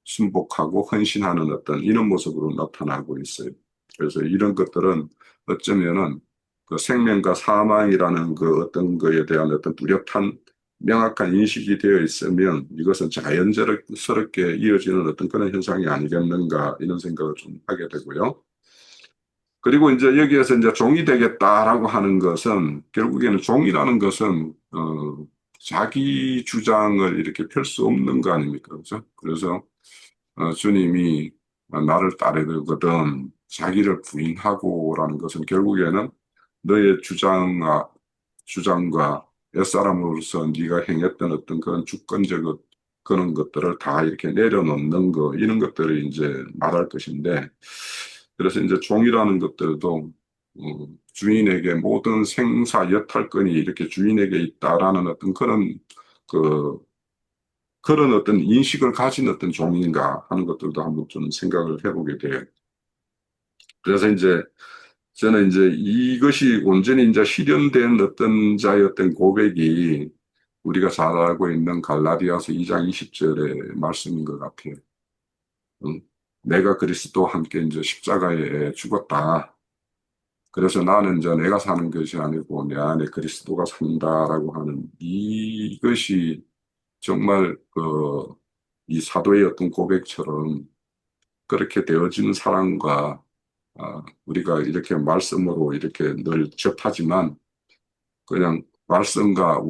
순복하고 헌신하는 어떤 이런 모습으로 나타나고 있어요. 그래서 이런 것들은 어쩌면은 그 생명과 사망이라는 그 어떤 거에 대한 어떤 뚜렷한 명확한 인식이 되어 있으면 이것은 자연스럽게 이어지는 어떤 그런 현상이 아니겠는가 이런 생각을 좀 하게 되고요. 그리고 이제 여기에서 이제 종이 되겠다라고 하는 것은 결국에는 종이라는 것은 자기 주장을 이렇게 펼 수 없는 거 아닙니까? 그렇죠? 그래서 주님이 나를 따르거든 자기를 부인하고라는 것은 결국에는 너의 주장과 옛사람으로서 네가 행했던 어떤 그런 주권적 그런 것들을 다 이렇게 내려놓는 거 이런 것들을 이제 말할 것인데 그래서 이제 종이라는 것들도 주인에게 모든 생사 여탈권이 이렇게 주인에게 있다라는 어떤 그 그런 어떤 인식을 가진 어떤 종인가 하는 것들도 한번 좀 생각을 해보게 돼요. 그래서 이제 저는 이제 이것이 온전히 이제 실현된 어떤 자의 어떤 고백이 우리가 잘 알고 있는 갈라디아서 2장 20절의 말씀인 것 같아요. 응? 내가 그리스도와 함께 이제 십자가에 죽었다. 그래서 나는 이제 내가 사는 것이 아니고 내 안에 그리스도가 산다라고 하는 이것이 정말 이 사도의 어떤 고백처럼 그렇게 되어지는 사람과 우리가 이렇게 말씀으로 이렇게 늘 접하지만 그냥 말씀과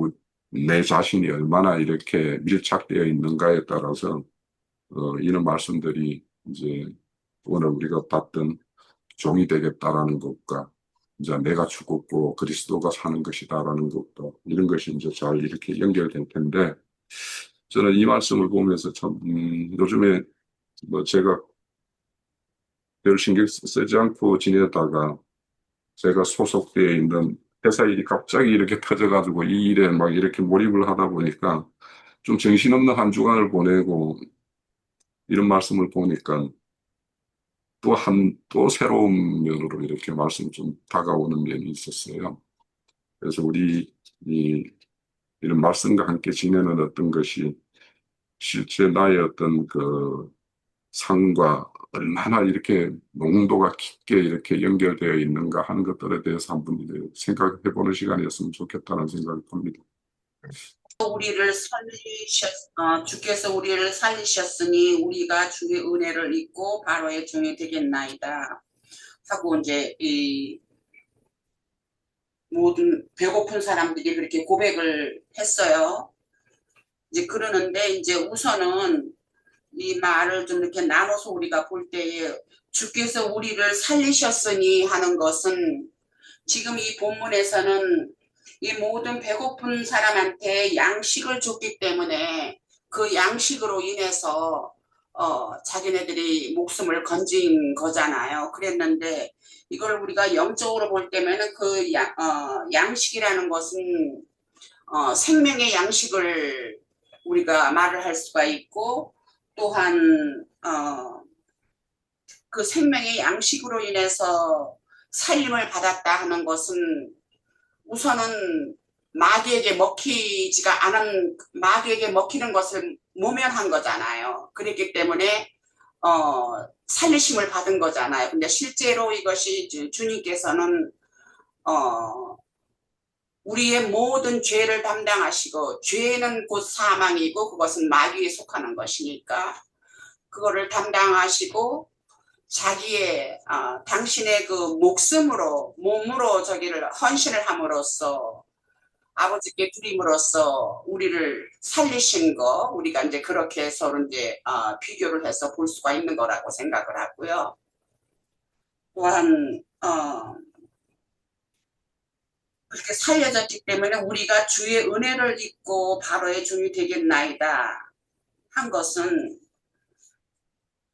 내 자신이 얼마나 이렇게 밀착되어 있는가에 따라서 이런 말씀들이 이제 오늘 우리가 봤던 종이 되겠다라는 것과 이제 내가 죽었고 그리스도가 사는 것이다라는 것도 이런 것이 이제 잘 이렇게 연결될 텐데 저는 이 말씀을 보면서 참 요즘에 뭐 제가 별 신경 쓰지 않고 지내다가 제가 소속되어 있는 회사 일이 갑자기 이렇게 터져가지고 이 일에 막 이렇게 몰입을 하다 보니까 좀 정신없는 한 주간을 보내고 이런 말씀을 보니까 또 새로운 면으로 이렇게 말씀이 좀 다가오는 면이 있었어요. 그래서 이런 말씀과 함께 지내는 어떤 것이 실제 나의 어떤 그 삶과 얼마나 이렇게 농도가 깊게 이렇게 연결되어 있는가 하는 것들에 대해서 한번 이제 생각해 보는 시간이었으면 좋겠다는 생각이 듭니다. 주께서 우리를 살리셨으니 우리가 주의 은혜를 입고 바로의 종이 되겠나이다 하고 이제 이 모든 배고픈 사람들이 그렇게 고백을 했어요. 이제 그러는데 이제 우선은 이 말을 좀 이렇게 나눠서 우리가 볼 때에 주께서 우리를 살리셨으니 하는 것은 지금 이 본문에서는 이 모든 배고픈 사람한테 양식을 줬기 때문에 그 양식으로 인해서 자기네들이 목숨을 건진 거잖아요. 그랬는데 이걸 우리가 영적으로 볼 때면은 그 양식이라는 것은 생명의 양식을 우리가 말을 할 수가 있고 또한 그 생명의 양식으로 인해서 살림을 받았다 하는 것은 우선은 마귀에게 마귀에게 먹히는 것을 모면한 거잖아요. 그렇기 때문에 살리심을 받은 거잖아요. 근데 실제로 이것이 주님께서는 우리의 모든 죄를 담당하시고 죄는 곧 사망이고 그것은 마귀에 속하는 것이니까 그거를 담당하시고 자기의 당신의 그 목숨으로 몸으로 저기를 헌신을 함으로써 아버지께 드림으로써 우리를 살리신 거 우리가 이제 그렇게 서로 이제 비교를 해서 볼 수가 있는 거라고 생각을 하고요. 또한 그렇게 살려졌기 때문에 우리가 주의 은혜를 입고 바로의 종이 되겠나이다 한 것은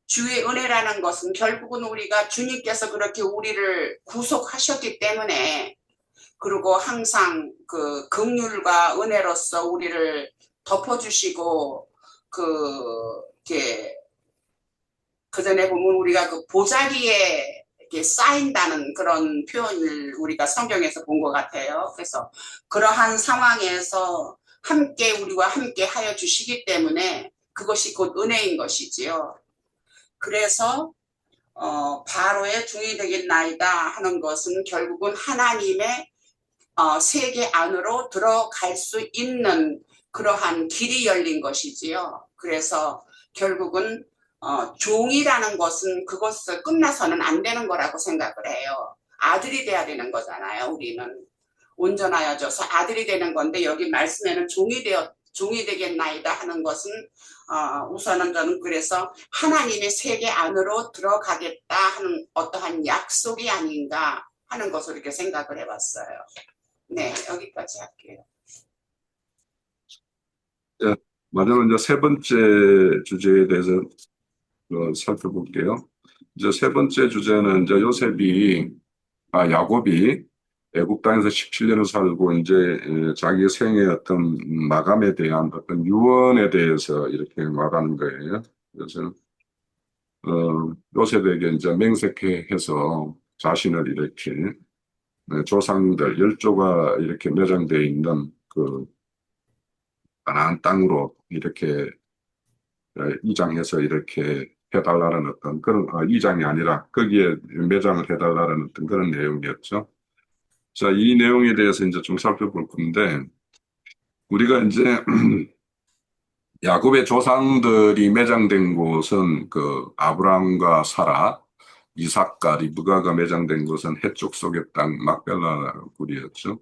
주의 은혜라는 것은 결국은 우리가 주님께서 그렇게 우리를 구속하셨기 때문에 그리고 항상 그 긍휼과 은혜로서 우리를 덮어주시고 이렇게 그 전에 보면 우리가 그 보자기에 이렇게 쌓인다는 그런 표현을 우리가 성경에서 본 것 같아요. 그래서 그러한 상황에서 함께 우리와 함께 하여 주시기 때문에 그것이 곧 은혜인 것이지요. 그래서 바로의 종이 되겠나이다 하는 것은 결국은 하나님의 세계 안으로 들어갈 수 있는 그러한 길이 열린 것이지요. 그래서 결국은 종이라는 것은 그것을 끝나서는 안 되는 거라고 생각을 해요. 아들이 돼야 되는 거잖아요. 우리는 온전하여져서 아들이 되는 건데 여기 말씀에는 종이 되겠나이다 하는 것은 우선은 저는 그래서 하나님의 세계 안으로 들어가겠다 하는 어떠한 약속이 아닌가 하는 것을 이렇게 생각을 해봤어요. 네, 여기까지 할게요. 예, 마지막으로 이제 세 번째 주제에 대해서 살펴볼게요. 이제 세 번째 주제는 이제 야곱이 애굽 땅에서 17년을 살고 이제 자기 생의 어떤 마감에 대한 어떤 유언에 대해서 이렇게 말하는 거예요. 그래서 요셉에게 이제 맹세케 해서 자신을 이렇게 조상들 열조가 이렇게 매장되어 있는 그 가나안 땅으로 이렇게 이장해서 이렇게 해달라는 어떤 그런 이장이 아니라 거기에 매장을 해달라는 어떤 그런 내용이었죠. 자, 이 내용에 대해서 이제 좀 살펴볼 건데 우리가 이제 야곱의 조상들이 매장된 곳은 그 아브라함과 사라, 이삭과 리브가가 매장된 곳은 해쪽 속의 땅 막벨라 굴이었죠.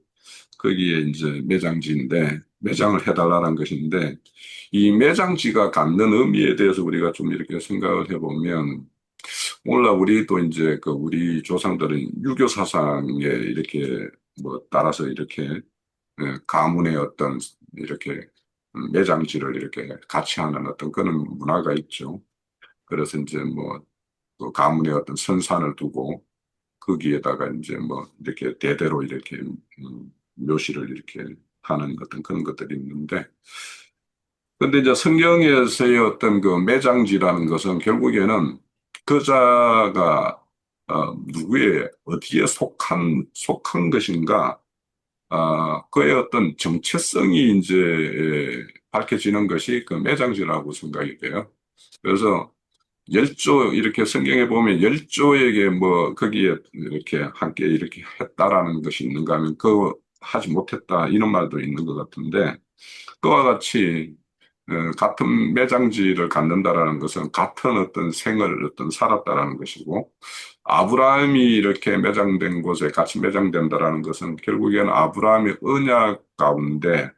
거기에 이제 매장지인데 매장을 해달라는 것인데 이 매장지가 갖는 의미에 대해서 우리가 좀 이렇게 생각을 해보면 몰라 우리도 이제 그 우리 조상들은 유교 사상에 이렇게 뭐 따라서 이렇게 가문의 어떤 이렇게 매장지를 이렇게 같이 하는 어떤 그런 문화가 있죠. 그래서 이제 그 가문의 어떤 선산을 두고 거기에다가 이제 이렇게 대대로 이렇게 묘시를 이렇게 하는 어떤 그런 것들이 있는데 근데 이제 성경에서의 어떤 그 매장지라는 것은 결국에는 그자가 누구의 어디에 속한 것인가 그의 어떤 정체성이 이제 밝혀지는 것이 그 매장지라고 생각이 돼요. 그래서 열조 이렇게 성경에 보면 열조에게 거기에 이렇게 함께 이렇게 했다라는 것이 있는가 하면 그거 하지 못했다 이런 말도 있는 것 같은데 그와 같이 같은 매장지를 갖는다라는 것은 같은 어떤 생을 어떤 살았다라는 것이고 아브라함이 이렇게 매장된 곳에 같이 매장된다라는 것은 결국에는 아브라함의 언약 가운데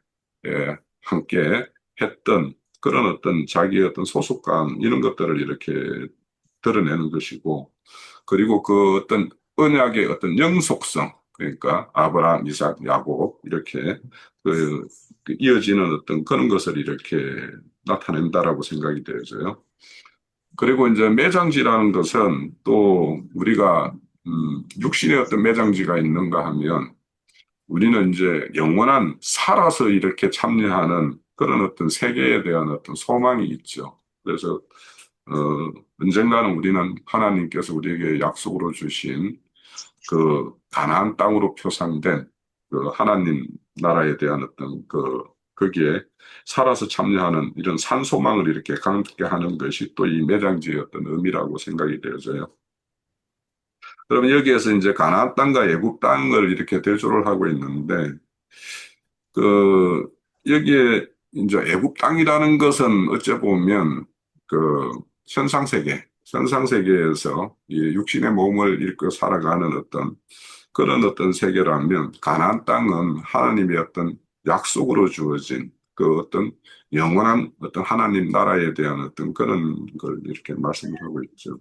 함께 했던 그런 어떤 자기의 어떤 소속감 이런 것들을 이렇게 드러내는 것이고 그리고 그 어떤 언약의 어떤 영속성 그러니까 아브라함, 이삭, 야곱 이렇게 그 이어지는 어떤 그런 것을 이렇게 나타낸다라고 생각이 되어져요. 그리고 이제 매장지라는 것은 또 우리가 육신의 어떤 매장지가 있는가 하면 우리는 이제 영원한 살아서 이렇게 참여하는 그런 어떤 세계에 대한 어떤 소망이 있죠. 그래서 언젠가는 우리는 하나님께서 우리에게 약속으로 주신 그 가나안 땅으로 표상된 그 하나님 나라에 대한 어떤 거기에 살아서 참여하는 이런 산소망을 이렇게 갖게 하는 것이 또 이 매장지의 어떤 의미라고 생각이 되어져요. 그러면 여기에서 이제 가나안 땅과 애굽 땅을 이렇게 대조를 하고 있는데 그 여기에 이제 애굽 땅이라는 것은 어째 보면 그 현상 세계 현상 세계에서 이 육신의 몸을 입고 살아가는 어떤 그런 어떤 세계라면 가나안 땅은 하나님의 어떤 약속으로 주어진 그 어떤 영원한 어떤 하나님 나라에 대한 어떤 그런 걸 이렇게 말씀을 하고 있죠.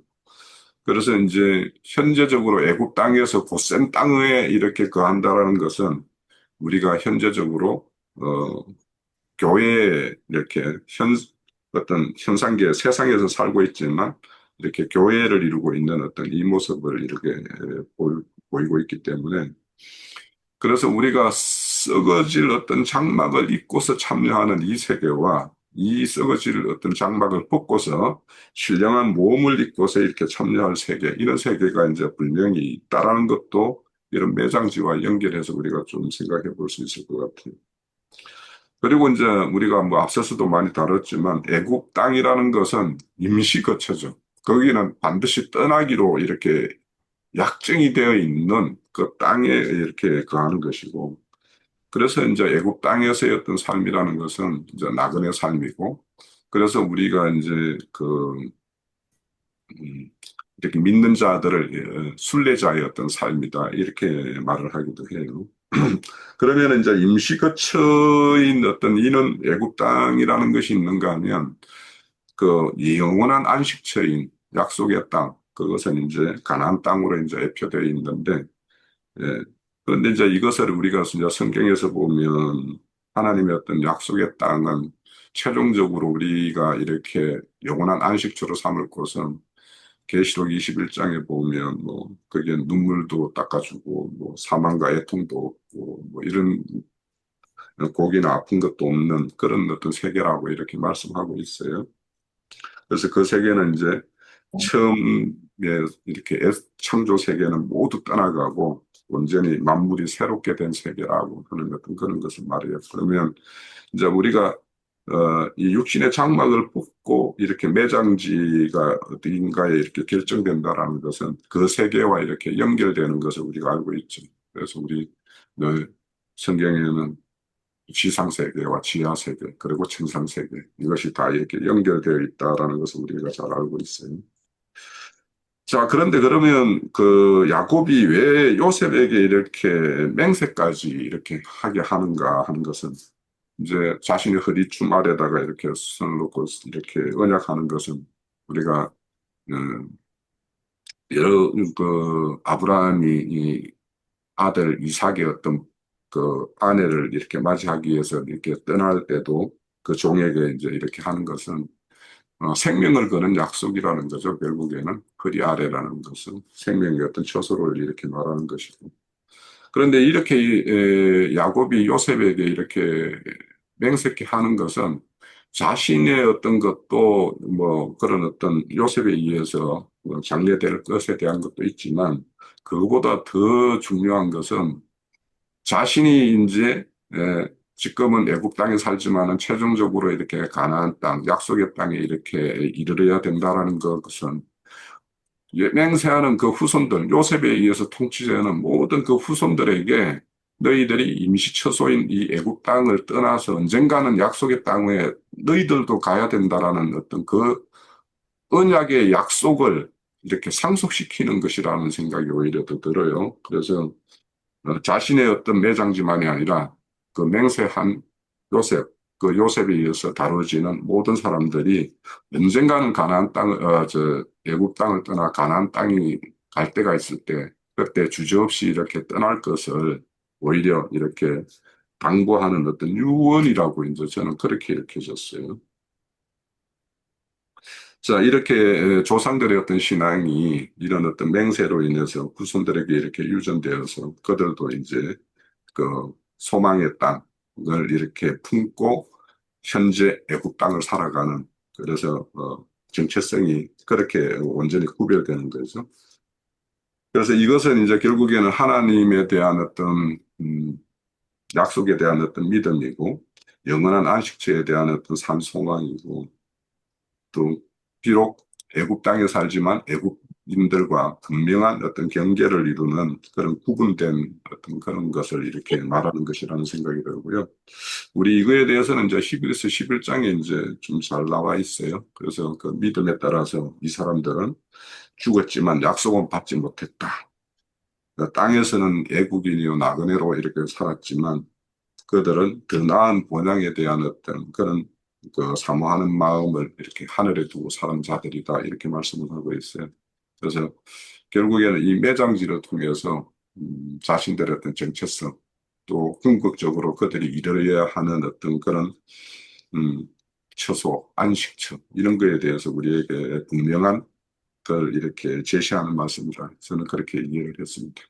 그래서 이제 현재적으로 애굽 땅에서 곧센 땅에 이렇게 거한다라는 것은 우리가 현재적으로 교회에 이렇게 어떤 현상계 세상에서 살고 있지만 이렇게 교회를 이루고 있는 어떤 이 모습을 이렇게 보이고 있기 때문에 그래서 우리가 썩어질 어떤 장막을 입고서 참여하는 이 세계와 이 썩어질 어떤 장막을 벗고서 신령한 몸을 입고서 이렇게 참여할 세계, 이런 세계가 이제 분명히 있다라는 것도 이런 매장지와 연결해서 우리가 좀 생각해 볼 수 있을 것 같아요. 그리고 이제 우리가 뭐 앞서서도 많이 다뤘지만 애국 땅이라는 것은 임시 거처죠. 거기는 반드시 떠나기로 이렇게 약정이 되어 있는 그 땅에 이렇게 거하는 것이고, 그래서 이제 애국 땅에서의 어떤 삶이라는 것은 이제 나그네 삶이고, 그래서 우리가 이제 음, 이렇게 믿는 자들을 순례자의 어떤 삶이다 이렇게 말을 하기도 해요. 그러면 이제 임시 거처인 어떤 이는 애국 땅이라는 것이 있는가 하면 그 영원한 안식처인 약속의 땅 그것은 이제 가나안 땅으로 이제 애표되어 있는데 예. 그런데 이제 이것을 우리가 이제 성경에서 보면 하나님의 어떤 약속의 땅은 최종적으로 우리가 이렇게 영원한 안식처로 삼을 곳은 계시록 21장에 보면 뭐 거기에 눈물도 닦아주고 뭐 사망과 애통도 없고 뭐 이런 고기나 아픈 것도 없는 그런 어떤 세계라고 이렇게 말씀하고 있어요. 그래서 그 세계는 이제 처음에 이렇게 창조 세계는 모두 떠나가고 완전히 만물이 새롭게 된 세계라고 하는 어떤 그런 것을 말해요. 그러면 이제 우리가 이 육신의 장막을 벗고 이렇게 매장지가 어딘가에 이렇게 결정된다라는 것은 그 세계와 이렇게 연결되는 것을 우리가 알고 있죠. 그래서 우리 늘 성경에는 지상세계와 지하세계, 그리고 천상세계, 이것이 다 이렇게 연결되어 있다라는 것을 우리가 잘 알고 있어요. 자, 그런데 그러면 그 야곱이 왜 요셉에게 이렇게 맹세까지 이렇게 하게 하는가 하는 것은 이제 자신의 허리춤 아래다가 이렇게 손을 놓고 이렇게 언약하는 것은 우리가 어, 여러 그 아브라함이 이 아들 이삭의 어떤 그 아내를 이렇게 맞이하기 위해서 이렇게 떠날 때도 그 종에게 이제 이렇게 하는 것은 생명을 거는 약속이라는 거죠. 결국에는 허리 아래라는 것은 생명의 어떤 처소를 이렇게 말하는 것이고. 그런데 이렇게 야곱이 요셉에게 이렇게 맹세케 하는 것은 자신의 어떤 것도 뭐 그런 어떤 요셉에 의해서 뭐 장려될 것에 대한 것도 있지만 그거보다 더 중요한 것은 자신이 이제 지금은 애국 땅에 살지만은 최종적으로 이렇게 가나안 땅, 약속의 땅에 이렇게 이르러야 된다라는 것은 맹세하는 그 후손들, 요셉에 의해서 통치되는 모든 그 후손들에게 너희들이 임시처소인 이 애국 땅을 떠나서 언젠가는 약속의 땅에 너희들도 가야 된다라는 어떤 그 언약의 약속을 이렇게 상속시키는 것이라는 생각이 오히려 더 들어요. 그래서 자신의 어떤 매장지만이 아니라 그 맹세한 요셉, 그 요셉에 의해서 다뤄지는 모든 사람들이 언젠가는 가나안 땅을, 애국 땅을 떠나 가나안 땅이 갈 때가 있을 때, 그때 주저없이 이렇게 떠날 것을 오히려 이렇게 당부하는 어떤 유언이라고 이제 저는 그렇게 읽혀졌어요. 자, 이렇게 조상들의 어떤 신앙이 이런 어떤 맹세로 인해서 후손들에게 이렇게 유전되어서 그들도 이제 그 소망의 땅을 이렇게 품고 현재 애국 땅을 살아가는 그래서 정체성이 그렇게 완전히 구별되는 거죠. 그래서 이것은 이제 결국에는 하나님에 대한 어떤 약속에 대한 어떤 믿음이고 영원한 안식처에 대한 어떤 삶 소망이고 또 비록 애국 땅에 살지만 애국 민들과 분명한 어떤 경계를 이루는 그런 구분된 어떤 그런 것을 이렇게 말하는 것이라는 생각이 들고요. 우리 이거에 대해서는 이제 히브리서 11장에 이제 좀 잘 나와 있어요. 그래서 그 믿음에 따라서 이 사람들은 죽었지만 약속은 받지 못했다. 그 땅에서는 애국인이요 나그네로 이렇게 살았지만 그들은 더 나은 본향에 대한 어떤 그런 그 사모하는 마음을 이렇게 하늘에 두고 사는 자들이다 이렇게 말씀을 하고 있어요. 그래서 결국에는 이 매장지를 통해서 자신들의 어떤 정체성 또 궁극적으로 그들이 이루어야 하는 어떤 그런 음, 처소, 안식처 이런 거에 대해서 우리에게 분명한 걸 이렇게 제시하는 말씀이라 저는 그렇게 이해를 했습니다.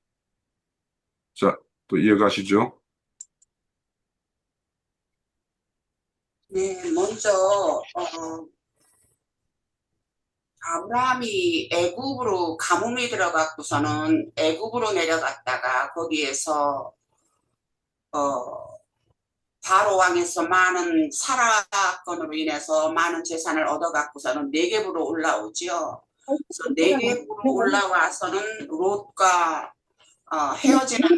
자, 또 이어가시죠. 네, 먼저 아브라함이 애굽으로 가뭄이 들어갔고서는 애굽으로 내려갔다가 거기에서 어, 바로 왕에서 많은 사라건으로 인해서 많은 재산을 얻어갖고서는 네겝으로 올라오지요. 그래서 네겝으로 올라와서는 롯과 헤어지는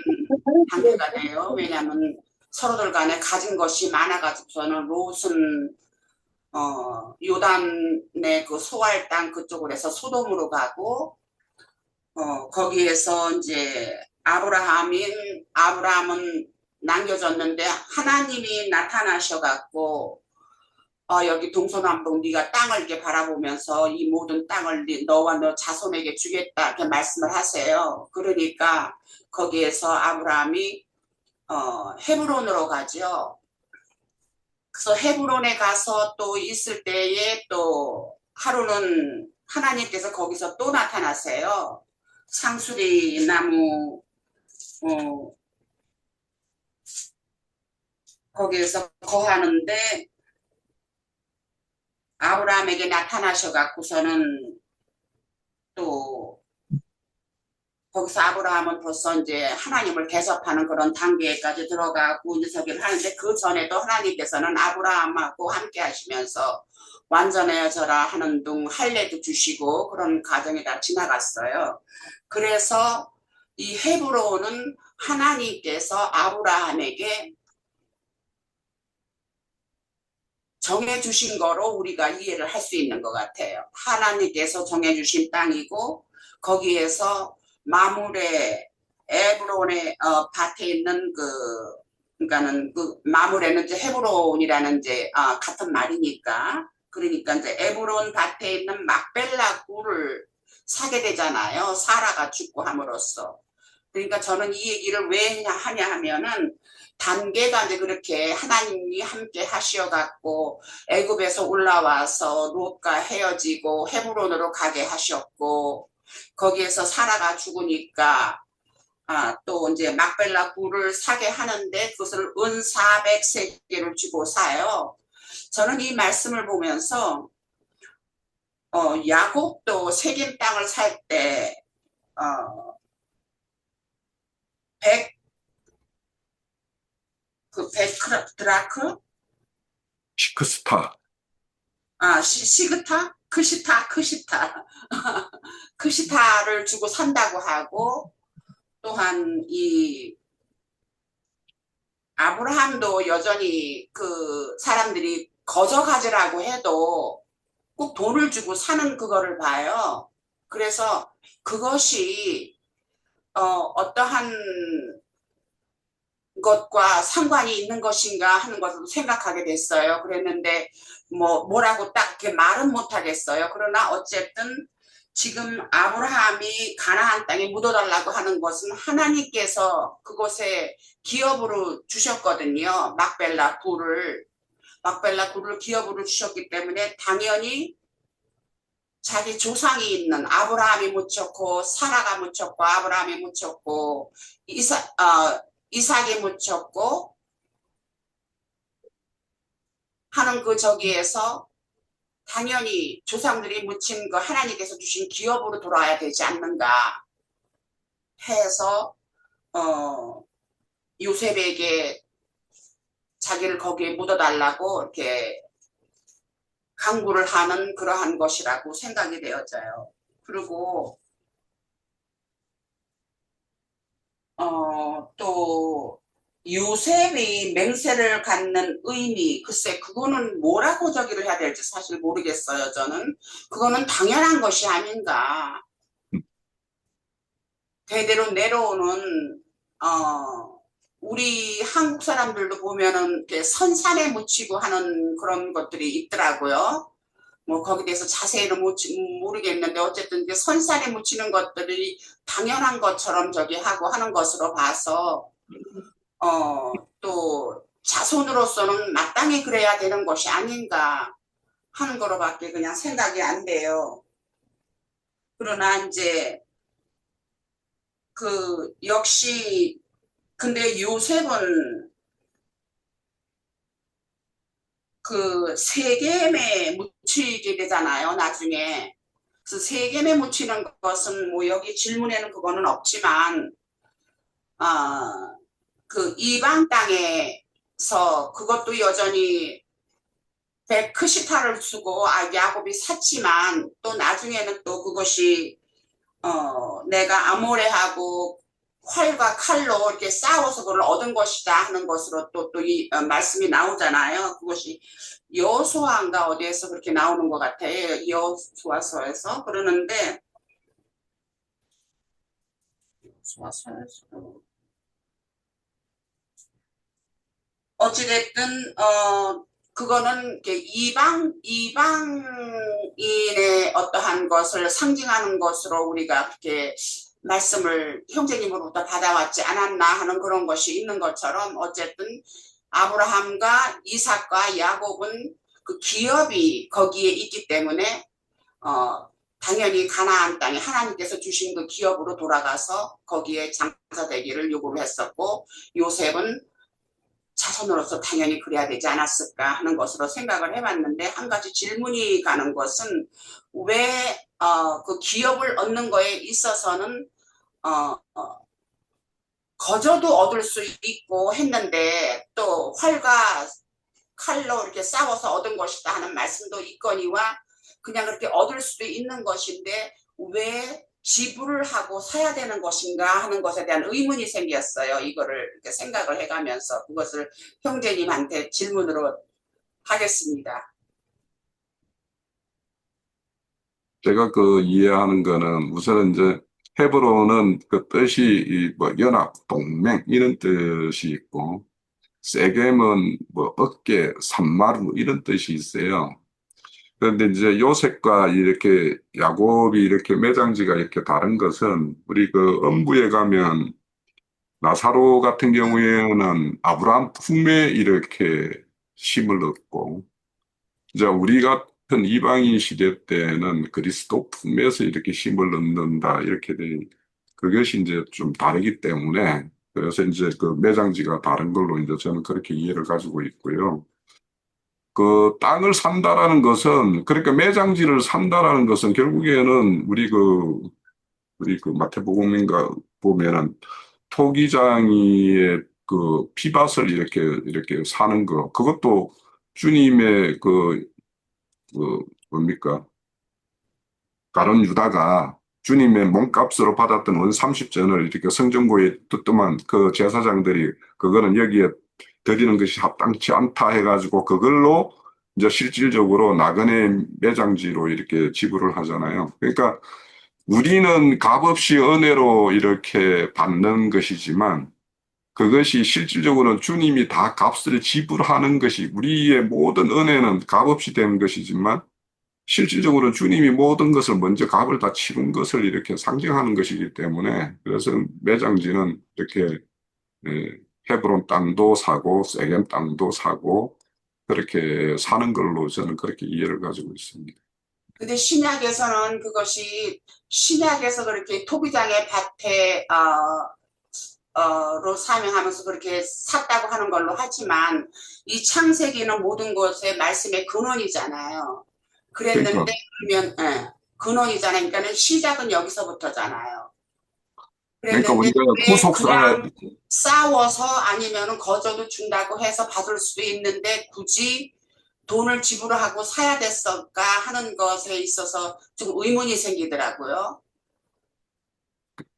단계가 돼요. 왜냐하면 서로들 간에 가진 것이 많아가지고서는 롯은 요단의 그 소알 땅 그쪽으로 해서 소돔으로 가고 거기에서 이제 아브라함은 남겨졌는데 하나님이 나타나셔갖고 여기 동서남북 네가 땅을 이렇게 바라보면서 이 모든 땅을 너와 너 자손에게 주겠다 이렇게 말씀을 하세요. 그러니까 거기에서 아브라함이 헤브론으로 가죠. 그래서 헤브론에 가서 또 있을 때에 또 하루는 하나님께서 거기서 또 나타나세요. 상수리 나무 어, 거기에서 거하는데 아브라함에게 나타나셔 갖고서는 또 거기서 아브라함은 벌써 이제 하나님을 대접하는 그런 단계까지 들어가고 이제 저기를 하는데 그 전에도 하나님께서는 아브라함하고 함께 하시면서 완전해져라 하는 둥 할례도 주시고 그런 과정이 다 지나갔어요. 그래서 이 헤브론은 하나님께서 아브라함에게 정해주신 거로 우리가 이해를 할 수 있는 것 같아요. 하나님께서 정해주신 땅이고 거기에서 마물의 에브론의 밭에 있는 그러니까는 그 마물에는 이제 헤브론이라는 이제 같은 말이니까 그러니까 이제 에브론 밭에 있는 막벨라 굴을 사게 되잖아요. 사라가 죽고 함으로써. 그러니까 저는 이 얘기를 왜 하냐 하면은 단계가 이제 그렇게 하나님이 함께 하시어갖고 애굽에서 올라와서 롯과 헤어지고 헤브론으로 가게 하셨고 거기에서 사라가 죽으니까 또 이제 막벨라 굴을 사게 하는데 그것을 은 400세겔을 주고 사요. 저는 이 말씀을 보면서 야곱도 세겜 땅을 살때 100, 그 백드라크 시크스타. 시그타? 크시타. 크시타를 주고 산다고 하고, 또한 이 아브라함도 여전히 그 사람들이 거저 가지라고 해도 꼭 돈을 주고 사는 그거를 봐요. 그래서 그것이 어떠한 것과 상관이 있는 것인가 하는 것을 생각하게 됐어요. 그랬는데 뭐라고 딱 이렇게 말은 못하겠어요. 그러나 어쨌든 지금 아브라함이 가나안 땅에 묻어달라고 하는 것은 하나님께서 그곳에 기업으로 주셨거든요. 막벨라 굴을 기업으로 주셨기 때문에 당연히 자기 조상이 있는 아브라함이 묻혔고 사라가 묻혔고 아브라함이 묻혔고 이삭이 묻혔고 하는 그 저기에서 당연히 조상들이 묻힌 거 하나님께서 주신 기업으로 돌아야 되지 않는가 해서 요셉에게 자기를 거기에 묻어달라고 이렇게 강구를 하는 그러한 것이라고 생각이 되어져요. 그리고 또 요셉이 맹세를 갖는 의미, 글쎄 그거는 뭐라고 저기를 해야 될지 사실 모르겠어요. 저는 그거는 당연한 것이 아닌가. 대대로 내려오는 우리 한국 사람들도 보면은 이렇게 선산에 묻히고 하는 그런 것들이 있더라고요. 뭐 거기에 대해서 자세히는 모르겠는데 어쨌든 이제 선산에 묻히는 것들이 당연한 것처럼 저기 하고 하는 것으로 봐서 또 자손으로서는 마땅히 그래야 되는 것이 아닌가 하는 거로밖에 그냥 생각이 안 돼요. 그러나 이제 그 역시 근데 요셉은 그 세겜에 묻히게 되잖아요, 나중에. 그래서 세겜에 묻히는 것은 뭐 여기 질문에는 그거는 없지만, 그 이방 땅에서 그것도 여전히 베크시타를 쓰고 야곱이 샀지만 또 나중에는 또 그것이 내가 아모레하고 활과 칼로 이렇게 싸워서 그걸 얻은 것이다 하는 것으로 또 이 말씀이 나오잖아요. 그것이 여호수아인가 어디에서 그렇게 나오는 것 같아요. 여호수아서에서 그러는데 어찌됐든 그거는 이방인의 어떠한 것을 상징하는 것으로 우리가 그렇게 말씀을 형제님으로부터 받아왔지 않았나 하는 그런 것이 있는 것처럼 어쨌든 아브라함과 이삭과 야곱은 그 기업이 거기에 있기 때문에 당연히 가나안 땅에 하나님께서 주신 그 기업으로 돌아가서 거기에 장사되기를 요구를 했었고 요셉은 자손으로서 당연히 그래야 되지 않았을까 하는 것으로 생각을 해봤는데 한 가지 질문이 가는 것은 왜 그 기업을 얻는 거에 있어서는 거저도 얻을 수 있고 했는데 또 활과 칼로 이렇게 싸워서 얻은 것이다 하는 말씀도 있거니와 그냥 그렇게 얻을 수도 있는 것인데 왜 지불을 하고 사야 되는 것인가 하는 것에 대한 의문이 생겼어요. 이거를 이렇게 생각을 해가면서 그것을 형제님한테 질문으로 하겠습니다. 제가 그 이해하는 거는 우선 이제 헤브론은 그 뜻이 이뭐 연합, 동맹 이런 뜻이 있고 세겜은 뭐 어깨, 산마루 이런 뜻이 있어요. 그런데 이제 요셉과 이렇게 야곱이 이렇게 매장지가 이렇게 다른 것은 우리 그 엄부에 가면 나사로 같은 경우에는 아브라함 품에 이렇게 심을 얻고 이제 우리 같은 이방인 시대 때는 그리스도 품에서 이렇게 심을 얻는다 이렇게 돼 그것이 이제 좀 다르기 때문에 그래서 이제 그 매장지가 다른 걸로 이제 저는 그렇게 이해를 가지고 있고요. 그 땅을 산다라는 것은 그러니까 매장지를 산다라는 것은 결국에는 우리 그 마태복음인가 보면은 토기장이의 그 피밭을 이렇게 사는 거 그것도 주님의 그 뭡니까 가룟 유다가 주님의 몸값으로 받았던 원 30전을 이렇게 성전고에 뜨끔한 그 제사장들이 그거는 여기에 드리는 것이 합당치 않다 해가지고 그걸로 이제 실질적으로 나그네 매장지로 이렇게 지불을 하잖아요. 그러니까 우리는 값없이 은혜로 이렇게 받는 것이지만 그것이 실질적으로는 주님이 다 값을 지불하는 것이 우리의 모든 은혜는 값없이 된 것이지만 실질적으로 주님이 모든 것을 먼저 값을 다 치른 것을 이렇게 상징하는 것이기 때문에 그래서 매장지는 이렇게 헤브론 땅도 사고 세겜 땅도 사고 그렇게 사는 걸로 저는 그렇게 이해를 가지고 있습니다. 근데 신약에서는 그것이 신약에서 그렇게 토기장의 밭에 로 사명하면서 그렇게 샀다고 하는 걸로 하지만 이 창세기는 모든 것의 말씀의 근원이잖아요. 그러니까 그랬는데 그러면 근원이잖아요. 그러니까는 시작은 여기서부터잖아요. 그랬는데 우리가 왜 후속사에 그냥 싸워서 아니면은 거저도 준다고 해서 받을 수도 있는데 굳이 돈을 지불하고 사야 됐을까 하는 것에 있어서 좀 의문이 생기더라고요.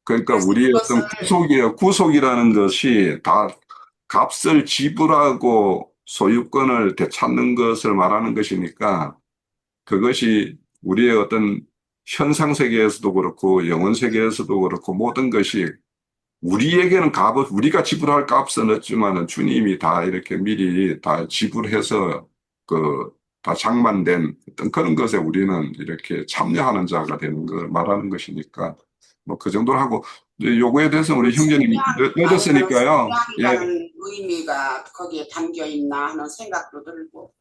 그러니까 그래서 우리의 어떤 그것을 구속이라는 것이 다 값을 지불하고 소유권을 되찾는 것을 말하는 것이니까 그것이 우리의 어떤 현상 세계에서도 그렇고 영혼 세계에서도 그렇고 모든 것이 우리에게는 값을 우리가 지불할 값은 없지만은 주님이 다 이렇게 미리 다 지불해서 그 다 장만된 어떤 그런 것에 우리는 이렇게 참여하는 자가 되는 걸 말하는 것이니까 뭐 그 정도로 하고 이제 요거에 대해서 우리 형제님 아니면 늦었으니까요. 예, 속량이라는 의미가 거기에 담겨 있나 하는 생각도 들고.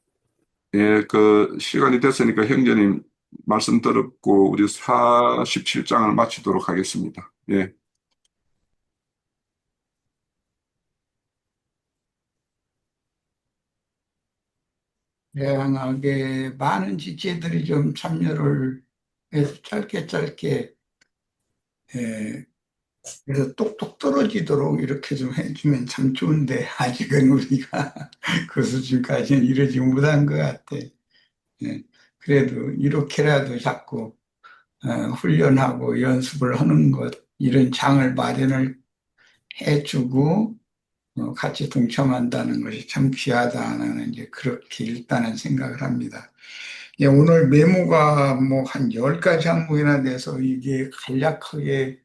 예, 그 시간이 됐으니까 형제님 말씀 들었고 우리 47장을 마치도록 하겠습니다. 예. 다양하게 많은 지체들이 좀 참여를 해서 짧게 짧게 그래서 똑똑 떨어지도록 이렇게 좀 해주면 참 좋은데 아직은 우리가 그 수준까지는 이르지 못한 것 같아. 예. 그래도 이렇게라도 자꾸 훈련하고 연습을 하는 것 이런 장을 마련을 해주고 같이 동참한다는 것이 참 귀하다는 이제 그렇게 일단은 생각을 합니다. 예, 오늘 메모가 뭐 한 10가지 항목이나 돼서 이게 간략하게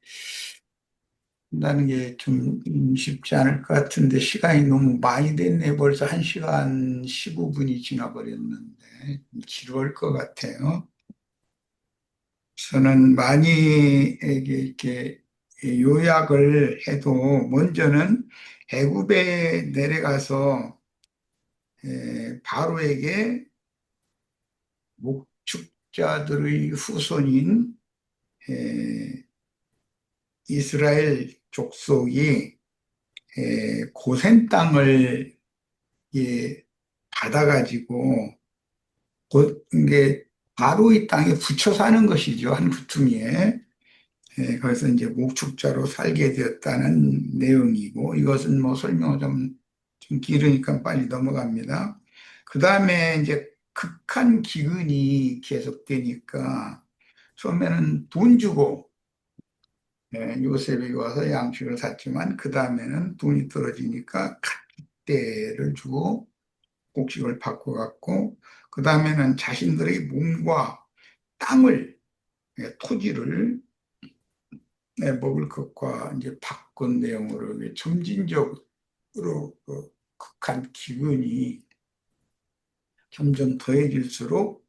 한다는 게 좀 쉽지 않을 것 같은데 시간이 너무 많이 됐네. 벌써 1시간 15분이 지나버렸는데 지루할 것 같아요. 저는 많이 이렇게 요약을 해도 먼저는 애굽에 내려가서 바로에게 목축자들의 후손인 이스라엘 족속이 고센 땅을 받아가지고 이게 바로의 땅에 붙여 사는 것이죠. 한 구퉁이에. 거기서 이제 목축자로 살게 되었다는 내용이고 이것은 뭐 설명을 좀 길으니까 빨리 넘어갑니다. 그 다음에 이제 극한 기근이 계속되니까 처음에는 돈 주고 요셉이 와서 양식을 샀지만 그 다음에는 돈이 떨어지니까 갓대를 주고 곡식을 바꿔갖고 그 다음에는 자신들의 몸과 땅을 토지를 먹을 것과 이제 바꾼 내용으로 점진적으로 극한 기근이 점점 더해질수록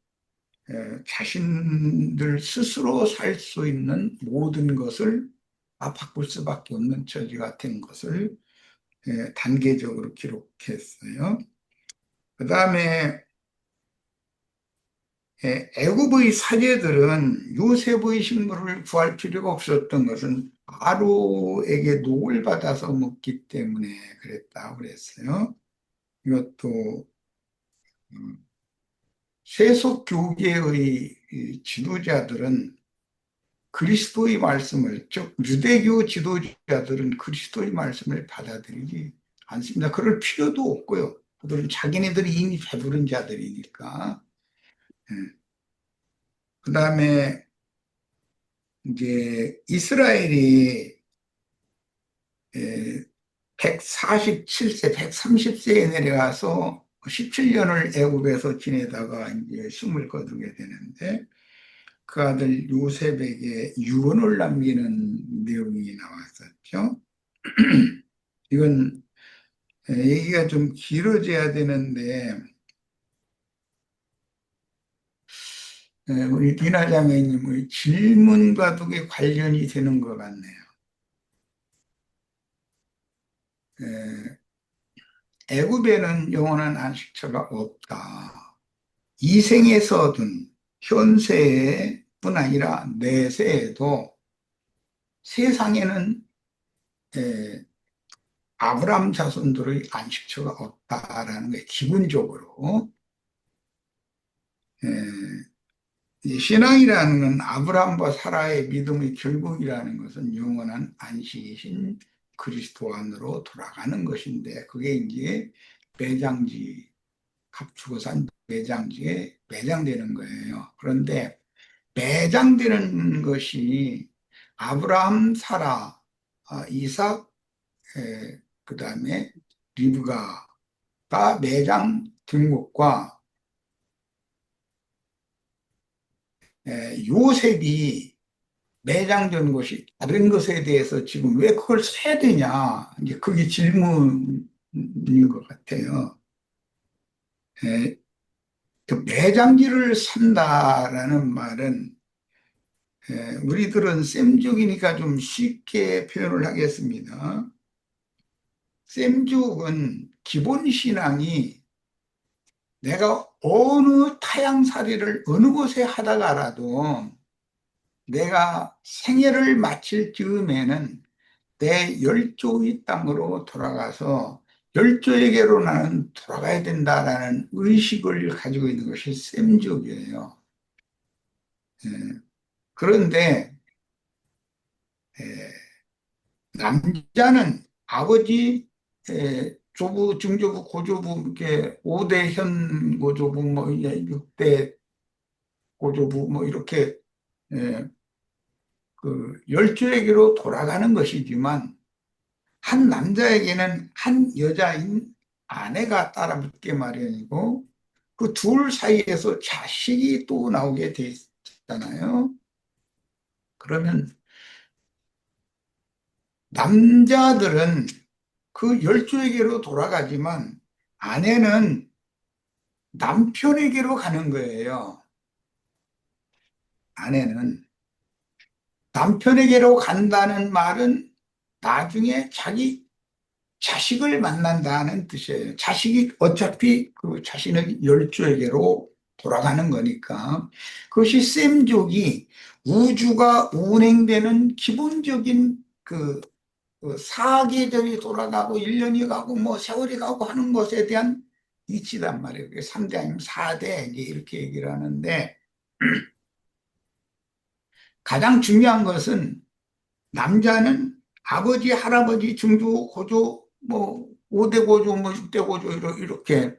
자신들 스스로 살 수 있는 모든 것을 다 바꿀 수밖에 없는 처지가 된 것을 단계적으로 기록했어요. 그 다음에 애굽의 사제들은 요셉의 식물을 구할 필요가 없었던 것은 바로에게 녹을 받아서 먹기 때문에 그랬다고 그랬어요. 이것도 세속 교계의 이 지도자들은 그리스도의 말씀을, 즉 유대교 지도자들은 그리스도의 말씀을 받아들이지 않습니다. 그럴 필요도 없고요. 그들은 자기네들이 이미 배부른 자들이니까. 그 다음에 이제 이스라엘이 147세, 130세에 내려가서 17년을 애굽에서 지내다가 이제 숨을 거두게 되는데 그 아들 요셉에게 유언을 남기는 내용이 나왔었죠. 이건 얘기가 좀 길어져야 되는데 우리 디나 자매님의 질문과도 관련이 되는 것 같네요. 애굽에는 영원한 안식처가 없다. 이생에서든 현세뿐 아니라 내세에도 세상에는 아브람 자손들의 안식처가 없다라는 게 기본적으로 신앙이라는 건 아브라함과 사라의 믿음의 결국이라는 것은 영원한 안식이신 그리스도 안으로 돌아가는 것인데 그게 이제 매장지 합주고 산 매장지에 매장되는 거예요. 그런데 매장되는 것이 아브라함, 사라, 이삭, 그 다음에 리브가가 매장 등록과 요셉이 매장된 것이 다른 것에 대해서 지금 왜 그걸 써야 되냐? 이제 그게 질문인 것 같아요. 에, 그 매장지를 산다라는 말은 우리들은 셈죽이니까 좀 쉽게 표현을 하겠습니다. 셈죽은 기본 신앙이 내가 어느 타향살이를 어느 곳에 하다가라도 내가 생애를 마칠 즈음에는 내 열조의 땅으로 돌아가서 열조에게로 나는 돌아가야 된다라는 의식을 가지고 있는 것이 셈족이에요. 그런데 남자는 아버지, 조부, 증조부, 고조부, 이렇게 5대 현 고조부, 뭐 6대 고조부, 뭐 이렇게 그 열조에게로 돌아가는 것이지만 한 남자에게는 한 여자인 아내가 따라붙게 마련이고 그 둘 사이에서 자식이 또 나오게 돼 있잖아요. 그러면 남자들은 그 열조에게로 돌아가지만 아내는 남편에게로 가는 거예요. 아내는 남편에게로 간다는 말은 나중에 자기 자식을 만난다는 뜻이에요. 자식이 어차피 그 자신의 열조에게로 돌아가는 거니까. 그것이 셈족이 우주가 운행되는 기본적인 그 사계절이 돌아가고 1년이 가고 뭐 세월이 가고 하는 것에 대한 이치단 말이에요. 그게 3대 아니면 4대 이렇게 얘기를 하는데 가장 중요한 것은 남자는 아버지, 할아버지, 증조, 고조, 뭐 5대 고조, 뭐 6대 고조 이렇게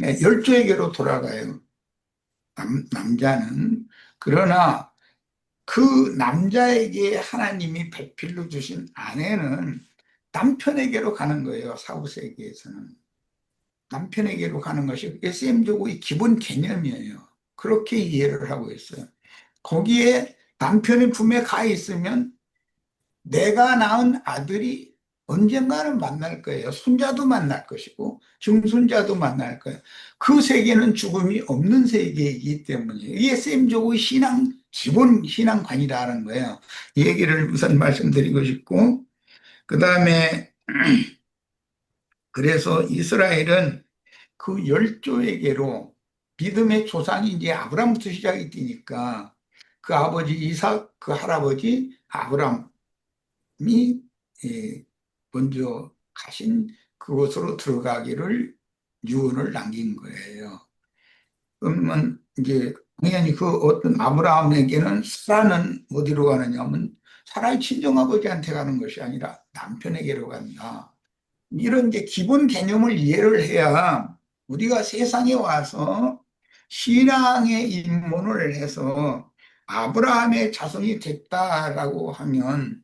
열조에게로 돌아가요. 남자는. 그러나 그 남자에게 하나님이 배필로 주신 아내는 남편에게로 가는 거예요. 사후세계에서는. 남편에게로 가는 것이 SM적의 기본 개념이에요. 그렇게 이해를 하고 있어요. 거기에 남편의 품에 가 있으면 내가 낳은 아들이 언젠가는 만날 거예요. 손자도 만날 것이고 증손자도 만날 거예요. 그 세계는 죽음이 없는 세계이기 때문에 이게 셈족의 신앙 기본 신앙관이라는 거예요. 이 얘기를 우선 말씀드리고 싶고 그 다음에 그래서 이스라엘은 그 열조에게로 믿음의 조상이 이제 아브라함부터 시작이 되니까 그 아버지 이삭, 그 할아버지 아브라함이 먼저 가신 그곳으로 들어가기를 유언을 남긴 거예요. 그러면 이제 당연히 그 어떤 아브라함에게는 사라는 어디로 가느냐면 사라의 친정아버지한테 가는 것이 아니라 남편에게로 간다. 이런 이제 기본 개념을 이해를 해야 우리가 세상에 와서 신앙의 입문을 해서 아브라함의 자손이 됐다라고 하면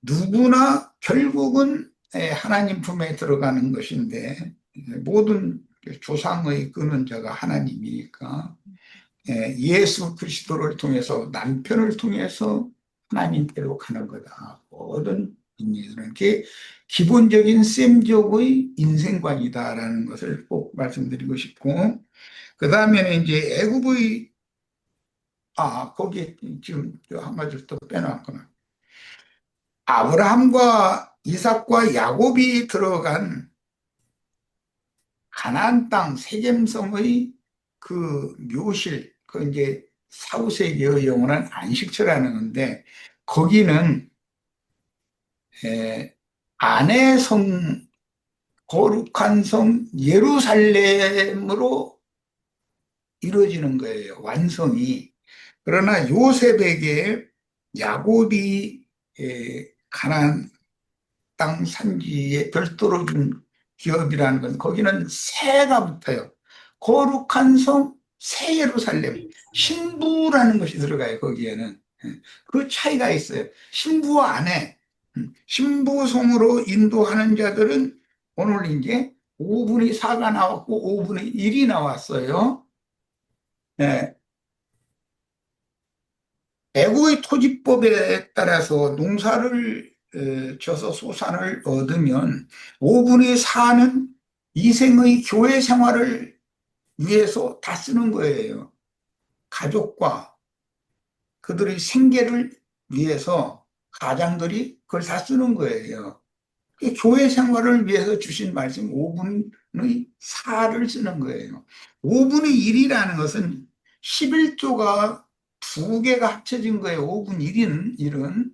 누구나 결국은 하나님 품에 들어가는 것인데 모든 조상의 끊은 자가 하나님이니까 예수 그리스도를 통해서 남편을 통해서 하나님께로 가는 거다. 모든 인류들은 게 기본적인 셈족의 인생관이다라는 것을 꼭 말씀드리고 싶고 그 다음에는 이제 애굽의 거기에 지금 한 가지를 또 빼놨구나. 아브라함과 이삭과 야곱이 들어간 가나안 땅 세겜성의 그 묘실, 그 이제 사후세계의 영원한 안식처라는 건데 거기는 안의 성, 거룩한 성 예루살렘으로 이루어지는 거예요. 완성이. 그러나 요셉에게 야곱이 가나안 땅 산지에 별도로 준 기업이라는 건 거기는 새가 붙어요. 거룩한 성, 새 예루살렘, 신부라는 것이 들어가요, 거기에는. 그 차이가 있어요. 신부와 아내, 신부송으로 인도하는 자들은 오늘 이제 5분의 4가 나왔고 5분의 1이 나왔어요. 예, 애고의 토지법에 따라서 농사를 져서 소산을 얻으면 5분의 4는 이생의 교회 생활을 위해서 다 쓰는 거예요. 가족과 그들의 생계를 위해서 가장들이 그걸 다 쓰는 거예요. 교회 생활을 위해서 주신 말씀 5분의 4를 쓰는 거예요. 5분의 1이라는 것은 11조가 두 개가 합쳐진 거예요. 5분의 1은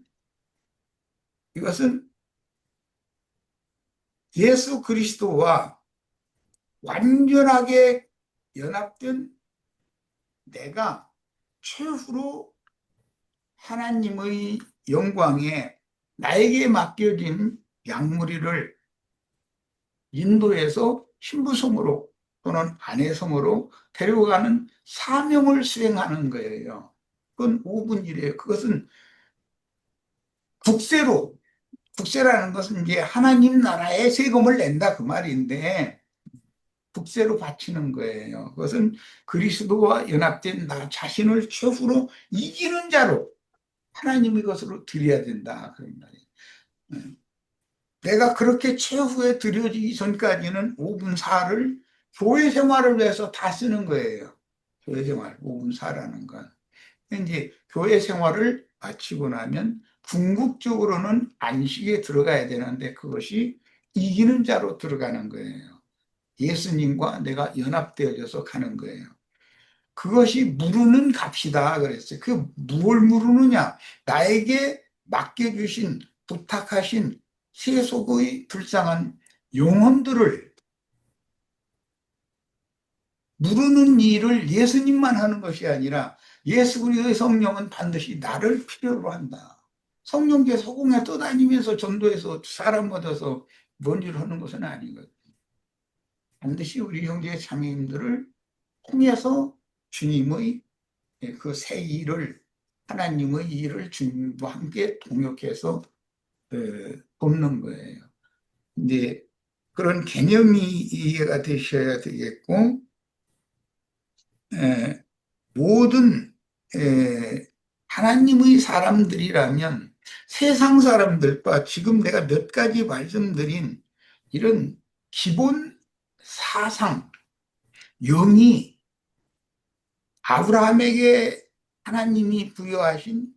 이것은 예수 그리스도와 완전하게 연합된 내가 최후로 하나님의 영광에 나에게 맡겨진 양무리를 인도해서 신부성으로 또는 아내성으로 데려가는 사명을 수행하는 거예요. 그건 5분 일이에요. 그것은 국세로, 국세라는 것은 이제 하나님 나라에 세금을 낸다 그 말인데 국세로 바치는 거예요. 그것은 그리스도와 연합된 나 자신을 최후로 이기는 자로 하나님의 것으로 드려야 된다 그런 말이에요. 내가 그렇게 최후에 드려지기 전까지는 5분 4를 교회 생활을 위해서 다 쓰는 거예요. 교회 생활, 5분 4라는 건. 이제 교회 생활을 마치고 나면 궁극적으로는 안식에 들어가야 되는데 그것이 이기는 자로 들어가는 거예요. 예수님과 내가 연합되어져서 가는 거예요. 그것이 무르는 값이다 그랬어요. 그 무엇을 무르느냐? 나에게 맡겨주신 부탁하신 세속의 불쌍한 영혼들을 무르는 일을 예수님만 하는 것이 아니라 예수 그리스도의 성령은 반드시 나를 필요로 한다. 성령께 소공에 떠다니면서 전도해서 사람 얻어서 뭔 일을 하는 것은 아니거든요. 반드시 우리 형제 자매님들을 통해서 주님의 그 새 일을 하나님의 일을 주님과 함께 동역해서 돕는 거예요. 근데 그런 개념이 이해가 되셔야 되겠고 에, 모든 하나님의 사람들이라면 세상 사람들과 지금 내가 몇 가지 말씀드린 이런 기본 사상, 영이 아브라함에게 하나님이 부여하신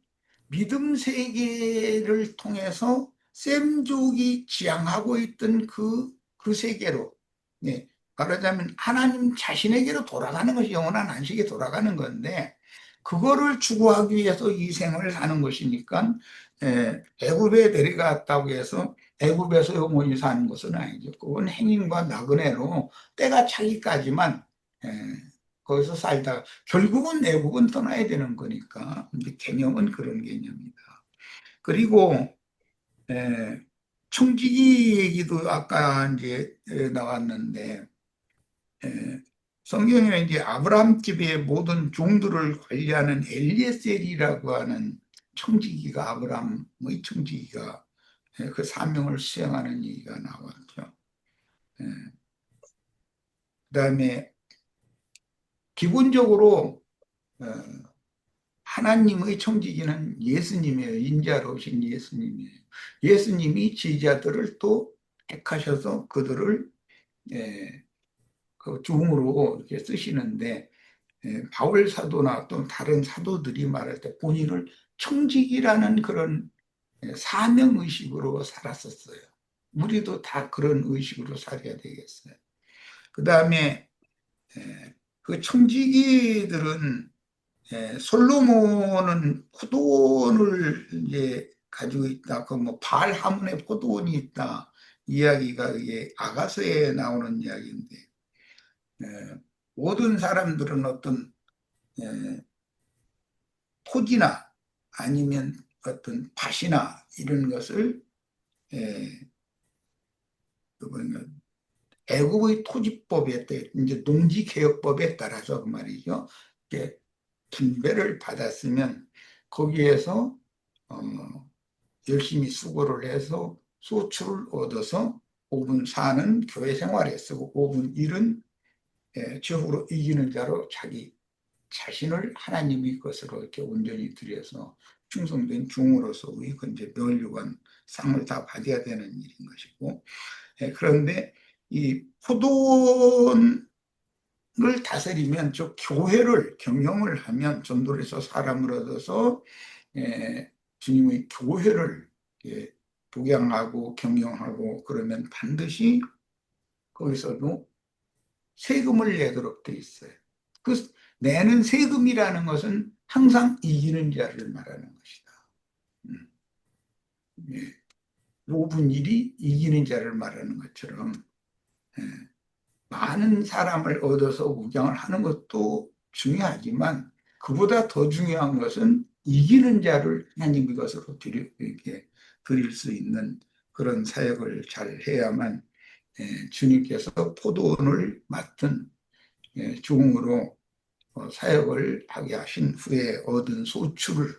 믿음 세계를 통해서 셈족이 지향하고 있던 그 세계로, 네, 말하자면 하나님 자신에게로 돌아가는 것이 영원한 안식에 돌아가는 건데, 그거를 추구하기 위해서 이 생을 사는 것이니까, 애굽에 내려갔다고 해서 애굽에서 영원히 사는 것은 아니죠. 그건 행인과 나그네로 때가 차기까지만 거기서 살다가 결국은 애국은 떠나야 되는 거니까 이제 개념은 그런 개념이다. 그리고 청지기 얘기도 아까 이제 나왔는데 성경에 이제 아브라함 집의 모든 종들을 관리하는 엘리에셀이라고 하는 청지기가 아브라함의 청지기가 그 사명을 수행하는 얘기가 나왔죠. 그다음에 기본적으로 어, 하나님의 청지기는 예수님이에요. 인자로 오신 예수님이에요. 예수님이 제자들을 또 택하셔서 그들을 그 중으로 이렇게 쓰시는데 바울 사도나 또 다른 사도들이 말할 때 본인을 청지기라는 그런 사명 의식으로 살았었어요. 우리도 다 그런 의식으로 살아야 되겠어요. 그 다음에 그 청지기들은 솔로몬은 포도원을 이제 가지고 있다. 그 뭐 바알 하몬에 포도원이 있다. 이야기가 이게 아가서에 나오는 이야기인데 모든 사람들은 어떤 토지나 아니면 어떤 밭이나 이런 것을 애국의 토지법에 이제 농지개혁법에 따라서 그 말이죠. 이렇게 분배를 받았으면 거기에서 열심히 수고를 해서 소출을 얻어서 5분 4는 교회 생활에 쓰고 5분 1은 지옥으로 이기는 자로 자기 자신을 하나님의 것으로 이렇게 온전히 들여서 충성된 종으로서의 그 이제 멸류관 상을 다 받아야 되는 일인 것이고, 그런데 이 포도원을 다스리면 저 교회를 경영을 하면 전도에서 사람을 얻어서 주님의 교회를 복양하고 경영하고 그러면 반드시 거기서도 세금을 내도록 돼 있어요. 그 내는 세금이라는 것은 항상 이기는 자를 말하는 것이다. 예. 5분 1이 이기는 자를 말하는 것처럼 많은 사람을 얻어서 우경을 하는 것도 중요하지만 그보다 더 중요한 것은 이기는 자를 하나님의 것으로 드릴 수 있는 그런 사역을 잘 해야만 주님께서 포도원을 맡은 종으로 사역을 하게 하신 후에 얻은 소출을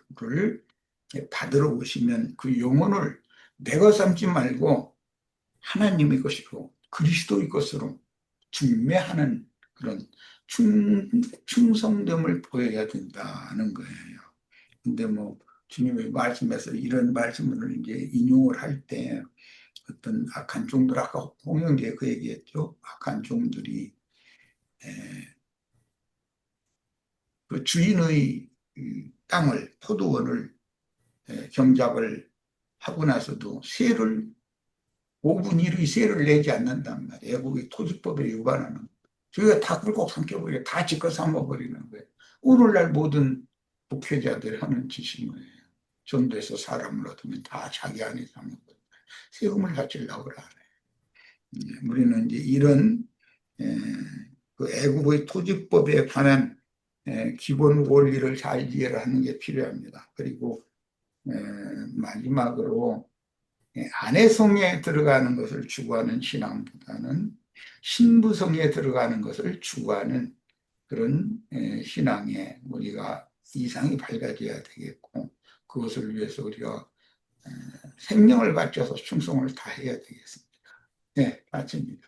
받으러 오시면 그 영혼을 내가 삼지 말고 하나님의 것이고 그리스도의 것으로 중매하는 그런 충성됨을 보여야 된다는 거예요. 근데 뭐 주님의 말씀에서 이런 말씀을 이제 인용을 할 때 어떤 악한 종들, 아까 홍영재 그 얘기했죠. 악한 종들이 그 주인의 땅을, 포도원을 경작을 하고 나서도 세를 5분 1의 세를 내지 않는단 말이에요. 애국의 토지법에 위반하는. 저희가 다 꿀꺽 삼켜버리고 다 지껏 삼아버리는 거예요. 오늘날 모든 목회자들이 하는 짓인 거예요. 전도해서 사람을 얻으면 다 자기 안에 삼아버려요. 세금을 바치려고 하네. 우리는 이제 이런 그 애국의 토지법에 관한 기본 원리를 잘 이해를 하는 게 필요합니다. 그리고 마지막으로 아내성에 들어가는 것을 추구하는 신앙보다는 신부성에 들어가는 것을 추구하는 그런 신앙에 우리가 이상이 밝아져야 되겠고 그것을 위해서 우리가 생명을 바쳐서 충성을 다해야 되겠습니다. 네, 마칩니다.